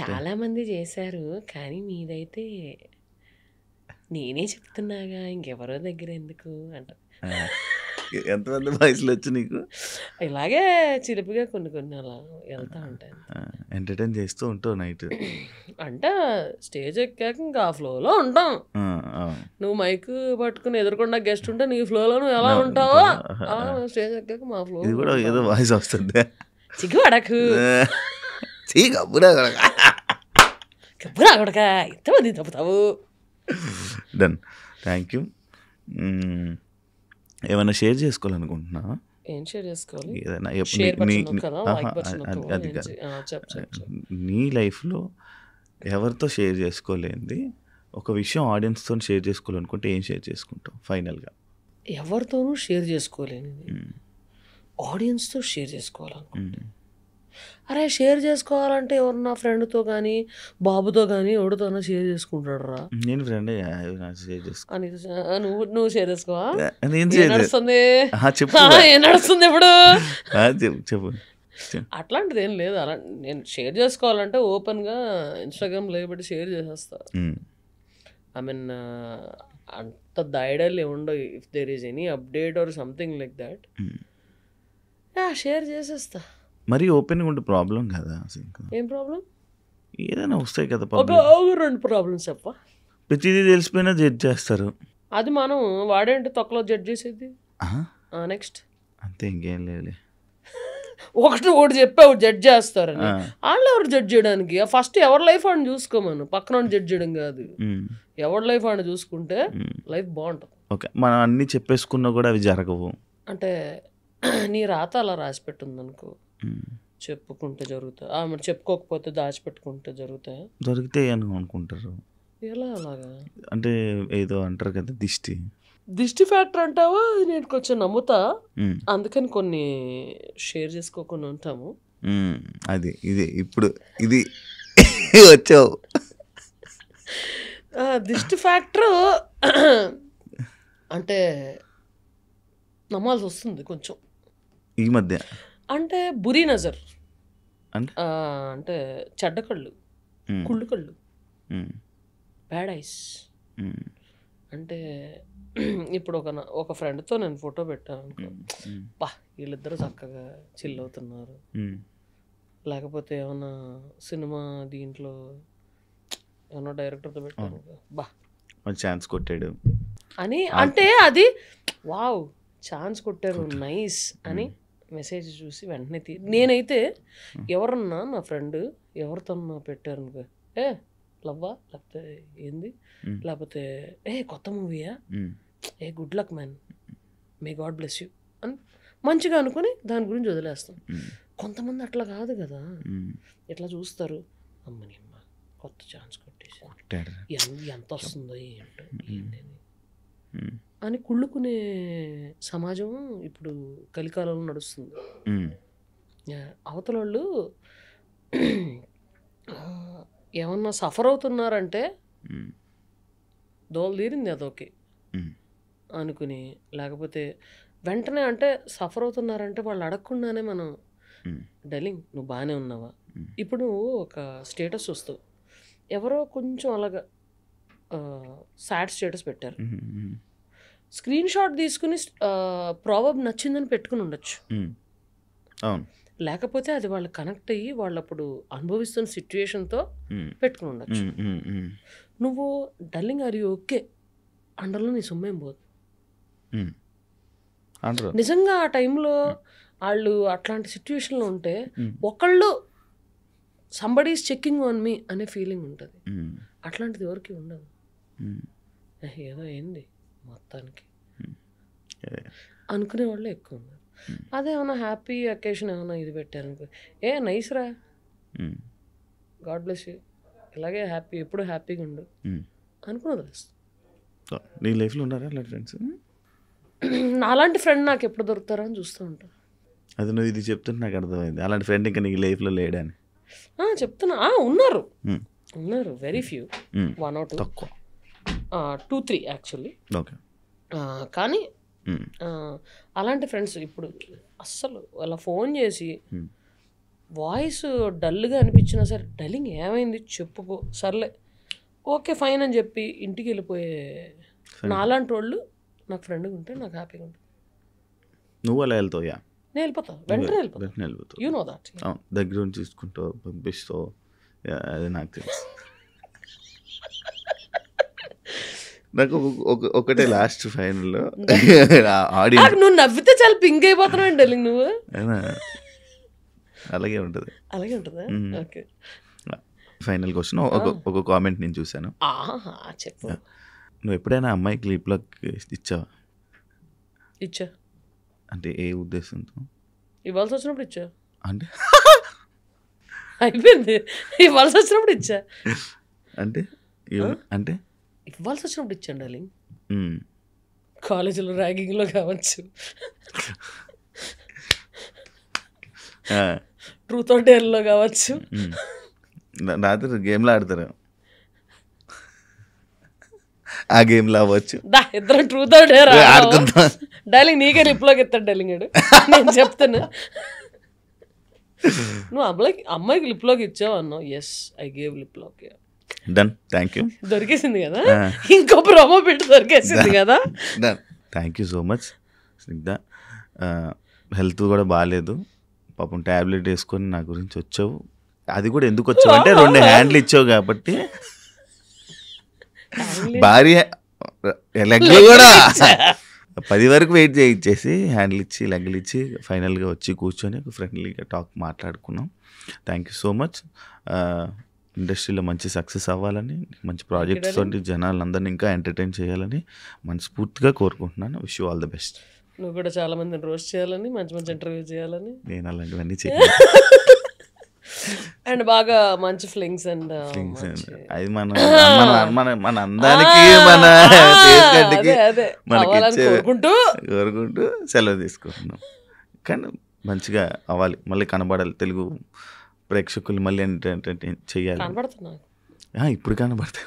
S3: చాలా మంది చేశారు కానీ మీదైతే నేనే చెప్తున్నాగా, ఇంకెవరో దగ్గర ఎందుకు అంట.
S2: ఎంతమంది వాయిస్లు వచ్చి నీకు?
S3: ఇలాగే చిలిపిగా కొన్ని అలా వెళ్తా ఉంటాయి.
S2: ఎంటర్టైన్ చేస్తూ ఉంటావు నైట్
S3: అంటే స్టేజ్ ఎక్కాక ఇంకా ఆ ఫ్లోలో ఉంటాం. నువ్వు మైక్ పట్టుకుని ఎదురుకుండా గెస్ట్ ఉంటే నీ ఫ్లోలో నువ్వు ఎలా ఉంటావో స్టేజ్ ఎక్కాక మా ఫ్లో
S2: కూడా ఏదో వాయిస్ వస్తుంది.
S3: చిగ్గుపడకు కబ్బురాగడక ఎంతమంది తప్పుతావు.
S2: Done, thank you. ఏమైనా షేర్ చేసుకోవాలనుకుంటున్నావా?
S3: ఏం షేర్ చేసుకోవాలి?
S2: ఏదైనా
S3: అది
S2: నీ లైఫ్లో ఎవరితో షేర్ చేసుకోలేంది ఒక విషయం ఆడియన్స్తో షేర్ చేసుకోవాలనుకుంటే ఏం షేర్ చేసుకుంటావు ఫైనల్గా?
S3: ఎవరితోనూ షేర్ చేసుకోలేనిది ఆడియన్స్తో షేర్ చేసుకోవాలనుకుంటే, అరే షేర్ చేసుకోవాలంటే ఎవరన్నా ఫ్రెండ్తో కానీ బాబుతో కానీ ఎవరితోనో షేర్ చేసుకుంటాడు రా.
S2: నేను ఫ్రెండ్ షేర్ చేసుకో.
S3: నువ్వు షేర్ చేసుకోవా? నడుస్తుంది ఏం నడుస్తుంది ఇప్పుడు?
S2: చెప్పు.
S3: అట్లాంటిది ఏం లేదు. అలా నేను షేర్ చేసుకోవాలంటే ఓపెన్గా ఇన్స్టాగ్రామ్ లేబట్టి షేర్ చేసేస్తా. ఐ మీన్ అంత దాయడాలు ఏముండవు. If there is any update or something like that share చేసేస్తా.
S2: మరి ఓపెన్గా ఉంటే ప్రాబ్లం కదా?
S3: ఏం ప్రాబ్లం?
S2: ఏదైనా వస్తాయి కదా.
S3: రెండు ప్రాబ్లమ్స్ చెప్ప.
S2: ప్రతిదీ తెలిసిపోయినా జడ్జ్ చేస్తారు.
S3: అది మనం వాడేంటి తొక్కలో జడ్జ్ చేసేది. నెక్స్ట్
S2: అంతే, ఇంకేం లేదు.
S3: ఒకటి చెప్పావు జడ్జ్ చేస్తారని, వాళ్ళు ఎవరు జడ్జ్ చేయడానికి? ఫస్ట్ ఎవరి లైఫ్ అని చూసుకోమను, పక్కన జడ్జ్ చేయడం కాదు. ఎవరి లైఫ్ అని చూసుకుంటే లైఫ్ బాగుంటుంది.
S2: ఓకే, మనం అన్ని చెప్పేసుకున్నా కూడా అవి జరగవు.
S3: అంటే నీ రాత అలా రాసి పెట్టిందనుకో, చెప్పుకుంటే జరుగుతాయి. మరి చెప్పుకోకపోతే దాచిపెట్టుకుంటే జరుగుతాయా?
S2: జరుగుతాయి అని అనుకుంటారు.
S3: ఎలా అలాగా?
S2: అంటే ఏదో అంటారు కదా, దిష్టి
S3: ఫ్యాక్టర్ అంటావా? నేను కొంచెం నమ్ముతా, అందుకని కొన్ని షేర్ చేసుకోకుండా ఉంటాము.
S2: అది ఇది వచ్చావు.
S3: దిష్టి ఫ్యాక్టర్ అంటే నమ్మాల్సి వస్తుంది కొంచెం
S2: ఈ మధ్య.
S3: అంటే బురీ నజర్ అంటే చెడ్డ కళ్ళు, కుళ్ళు కళ్ళు, బ్యాడ్ ఐస్. అంటే ఇప్పుడు ఒక ఫ్రెండ్తో నేను ఫోటో పెట్టాను అనుకో, బా వీళ్ళిద్దరూ చక్కగా చిల్ అవుతున్నారు. లేకపోతే ఏమన్నా సినిమా దీంట్లో ఏమన్నా డైరెక్టర్తో పెట్టాను, బా
S2: ఛాన్స్ కొట్టాడు
S3: అని, అంటే అది వావ్ ఛాన్స్ కొట్టారు నైస్ అని మెసేజ్ చూసి వెంటనే నేనైతే ఎవరన్నా నా ఫ్రెండ్ ఎవరితోన్నా పెట్టారు లవ్వా, లేకపోతే ఏంది, లేకపోతే కొత్త మూవీయా, good luck man, may God bless you అని మంచిగా అనుకుని దాని గురించి వదిలేస్తాం. కొంతమంది అట్లా కాదు కదా, ఎట్లా చూస్తారు, అమ్మని అమ్మ కొత్త ఛాన్స్ కొట్టేసి ఎంత వస్తుందో ఏంటో ఏంటి అని కుళ్ళుకునే సమాజం ఇప్పుడు కలికాలంలో నడుస్తుంది. అవతల వాళ్ళు ఏమన్నా సఫర్ అవుతున్నారంటే దోలు తీరింది అదొకే అనుకుని, లేకపోతే వెంటనే అంటే సఫర్ అవుతున్నారంటే వాళ్ళు అడగకుండానే మనం డలింగ్ నువ్వు బాగానే ఉన్నావా. ఇప్పుడు నువ్వు ఒక స్టేటస్ వస్తావు, ఎవరో కొంచెం అలాగా సాడ్ స్టేటస్ పెట్టారు, స్క్రీన్ షాట్ తీసుకుని ప్రాబబ్ నచ్చిందని పెట్టుకుని ఉండొచ్చు. లేకపోతే అది వాళ్ళు కనెక్ట్ అయ్యి వాళ్ళు అప్పుడు అనుభవిస్తున్న సిచ్యుయేషన్తో పెట్టుకుని ఉండొచ్చు. నువ్వు డల్లింగ్ ఆర్ యూ ఓకే అండర్లో నీ సొమ్మేం పోదు. నిజంగా ఆ టైంలో వాళ్ళు అట్లాంటి సిచ్యువేషన్లో ఉంటే ఒకళ్ళు somebody is checking on me అనే ఫీలింగ్ ఉంటుంది. అట్లాంటిది ఎవరికి ఉండదు. ఏదో ఏంది మొత్తానికి అనుకునే వాళ్ళు ఎక్కువ ఉన్నారు. అదేమన్నా హ్యాపీ అకేషన్ ఏమన్నా ఇది పెట్టారనుకో, ఏ నైస్ రా, గాడ్ బ్లెస్ యూ, ఇలాగే హ్యాపీ, ఎప్పుడు హ్యాపీగా ఉండు అనుకుని వదిలేస్తాను.
S2: నీ లైఫ్లో ఉన్నారా అలాంటి ఫ్రెండ్స్?
S3: నాలాంటి ఫ్రెండ్ నాకు ఎప్పుడు దొరుకుతారా అని చూస్తూ ఉంటాను.
S2: అది నువ్వు ఇది చెప్తుంటే నాకు అర్థమైంది, అలాంటి ఫ్రెండ్ ఇంకా నీ లైఫ్లో లేడని.
S3: చెప్తున్నా, ఉన్నారు వెరీ ఫ్యూ, 1 or 2,
S2: తక్కువ,
S3: 2-3 యాక్చువల్లీ.
S2: ఓకే.
S3: కానీ అలాంటి ఫ్రెండ్స్ ఇప్పుడు అస్సలు అలా ఫోన్ చేసి వాయిస్ డల్గా అనిపించినా సరే, డల్లింగ్ ఏమైంది చెప్పుకో, సర్లే ఓకే ఫైన్ అని చెప్పి ఇంటికి వెళ్ళిపోయే నాలాంటి వాళ్ళు నాకు ఫ్రెండ్గా ఉంటే నాకు హ్యాపీగా ఉంటుంది.
S2: నువ్వు అలా వెళ్తావు?
S3: నేను వెళ్ళిపోతా, వెంటనే వెళ్ళిపోతా. You know that.
S2: దగ్గర నుంచి చూసుకుంటావు, పంపిస్తావు, అది నాకు తెలుసు. నాకు ఒకటే లాస్ట్ ఫైనల్లో ఆడియన్స్,
S3: నువ్వు నవ్వితే చాలా పింక్ అయిపోతున్నావు డల్లింగ్, నువ్వు
S2: అలాగే ఉంటుంది.
S3: అలాగే ఉంటుందా? ఓకే.
S2: ఫైనల్ క్వశ్చన్, ఒక కామెంట్ నేను చూసాను.
S3: చెప్పు.
S2: నువ్వు ఎప్పుడైనా అమ్మాయికి లిప్ లాక్ ఇచ్చావా?
S3: ఇచ్చా. అంటే
S2: ఏ ఉద్దేశంతో?
S3: ఇవ్వాల్సి వచ్చినప్పుడు ఇచ్చా.
S2: అంటే
S3: అయిపోయింది, ఇవ్వాల్సి వచ్చినప్పుడు ఇచ్చా.
S2: అంటే అంటే
S3: ఇవ్వాల్సి వచ్చినప్పుడు ఇచ్చాను డార్లింగ్. కాలేజీలో ర్యాగింగ్లో కావచ్చు, ట్రూత్ ఆర్ డేర్లో కావచ్చు,
S2: రాత్రి గేమ్లో ఆడతారు, ఆ గేమ్లో అవ్వచ్చు.
S3: ఇద్దరు ట్రూత్ ఆర్ డేర్ ఆడుకుంటా. డార్లింగ్ నీకే లిప్లోకి ఎత్తాడు డార్లింగ్ గాడు, నేను చెప్తాను. నువ్వు అమ్మాయికి లిప్లోకి ఇచ్చావు అన్నావు. ఎస్, ఐ గేవ్ లిప్లోకి.
S2: Done, thank you.
S3: దొరికేసింది కదా, ఇంకో ప్రోమో పెట్టి దొరికేసింది కదా.
S2: Done, thank you so much Snigdha. Health కూడా బాగాలేదు పాపం, ట్యాబ్లెట్ వేసుకొని నా గురించి వచ్చావు. అది కూడా ఎందుకు వచ్చావు అంటే 2 హ్యాండ్లు ఇచ్చావు కాబట్టి, భార్య లెగ్లు కూడా 10 వరకు వెయిట్ చేయించేసి హ్యాండిల్ ఇచ్చి లెగ్లు ఇచ్చి ఫైనల్గా వచ్చి కూర్చొని ఫ్రెండ్లీగా టాక్ మాట్లాడుకున్నాం. Thank you so much. ఇండస్ట్రీలో మంచి సక్సెస్ అవ్వాలని, మంచి ప్రాజెక్ట్స్ తోటి జనాలందరినీ ఇంకా ఎంటర్టైన్ చేయాలని మనస్ఫూర్తిగా కోరుకుంటున్నాను. Wish you all the best.
S3: నువ్వు కూడా చాలా మందిని రోస్ట్ చేయాలని, మంచి మంచి ఇంటర్వ్యూ చేయాలని.
S2: నేను అలాంటివన్నీ చేయాలి.
S3: అండ్ బాగా మంచి ఫ్లింగ్స్ అండ్
S2: అది మన అందానికి మన మనకి కోరుకుంటూ సెలవు తీసుకుంటున్నాం. కానీ మంచిగా అవ్వాలి, మళ్ళీ కనబడాలి, తెలుగు ప్రేక్షకులు మళ్ళీ ఎంటర్టైన్ చెయ్యాలి. ఇప్పుడు కనబడతాయి,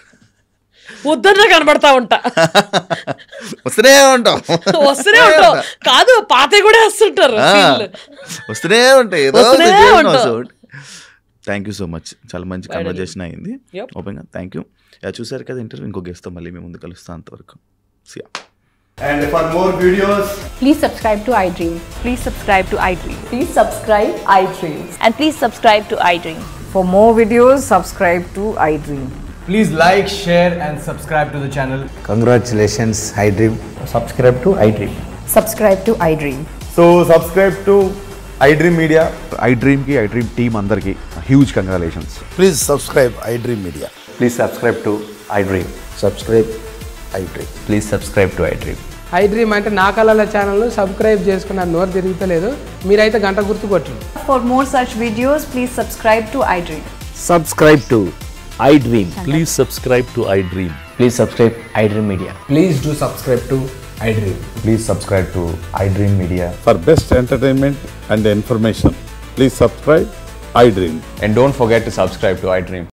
S3: వద్దన్నా కనబడతా ఉంటా,
S2: వస్తూనే ఉంటాం
S3: కాదు పాతే కూడా వస్తుంటారు,
S2: వస్తూనే ఉంటాయి. థ్యాంక్ యూ సో మచ్, చాలా మంచి కన్వర్జేషన్ అయింది ఓపెన్గా. Thank you. చూసారు కదా ఇంటర్వ్యూ, ఇంకో గెస్ట్తో మళ్ళీ మేము ముందు కలుస్తాం. అంతవరకు సియా.
S4: And for more videos,
S5: please subscribe to iDream.
S6: Please subscribe to iDream.
S5: Please subscribe iDream.
S6: And please subscribe to iDream.
S5: For more videos, subscribe to iDream.
S4: please like, share and subscribe to the channel.
S7: Congratulations, iDream. Subscribe to iDream.
S5: Subscribe to iDream.
S4: So subscribe to iDream Media.
S8: iDream ki iDream team andarki huge congratulations.
S7: Please subscribe iDream Media.
S8: Please subscribe to iDream.
S7: Subscribe iDream.
S8: Please subscribe to iDream.
S9: iDream అంటే నా కళల ఛానల్ను subscribe చేసుకున్న నోరు తిరుగుతలేదు, మీరైతే గంట గుర్తు కొట్టండి.
S5: For more such videos, please subscribe to iDream.
S7: Subscribe to iDream.
S8: Please subscribe to iDream.
S7: Please subscribe iDream Media.
S4: Please do subscribe to iDream.
S8: Please subscribe to iDream Media.
S10: For best entertainment and information, please subscribe iDream.
S8: And don't forget to subscribe to iDream.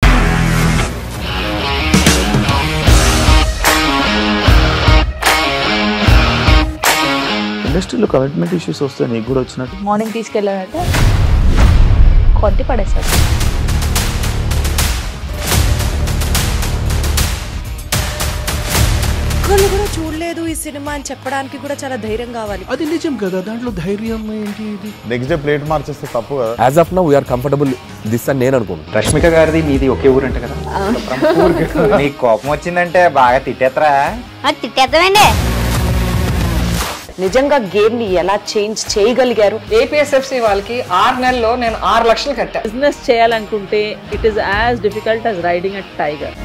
S2: ఇండస్ట్రీలో commitment issues వస్తే నీకు కూడా వచ్చినట్టు?
S6: Morning తీసుకెళ్ళాలంటే కొట్టి పడేసాడు.
S11: ఒక్కళ్ళు కూడా చూడలేదు ఈ సినిమా అని చెప్పడానికి కూడా చాలా ధైర్యం కావాలి.
S9: అది నిజం కదా, దాంట్లో ధైర్యం ఏంటి? ఇది
S10: నెక్స్ట్ డే ప్లేట్ మార్చేస్తే తప్పు కదా.
S8: As of now we are comfortable this అని నేను అనుకుంటున్నాను.
S7: రష్మిక గారిది మీది ఒకే ఊరు అంట కదా? నీకు కోపం వచ్చిందంటే బాగా తిట్టేత్తరా?
S6: తిట్టేద్దామండి.
S11: నిజంగా గేమ్ ని ఎలా చేంజ్ చేయగలిగారు?
S9: ఏపీఎస్ఎఫ్సి వాళ్ళకి 6 నెలల్లో నేను 6 లక్షలు కట్టా.
S6: బిజినెస్ చేయాలనుకుంటే it is as difficult as riding a tiger.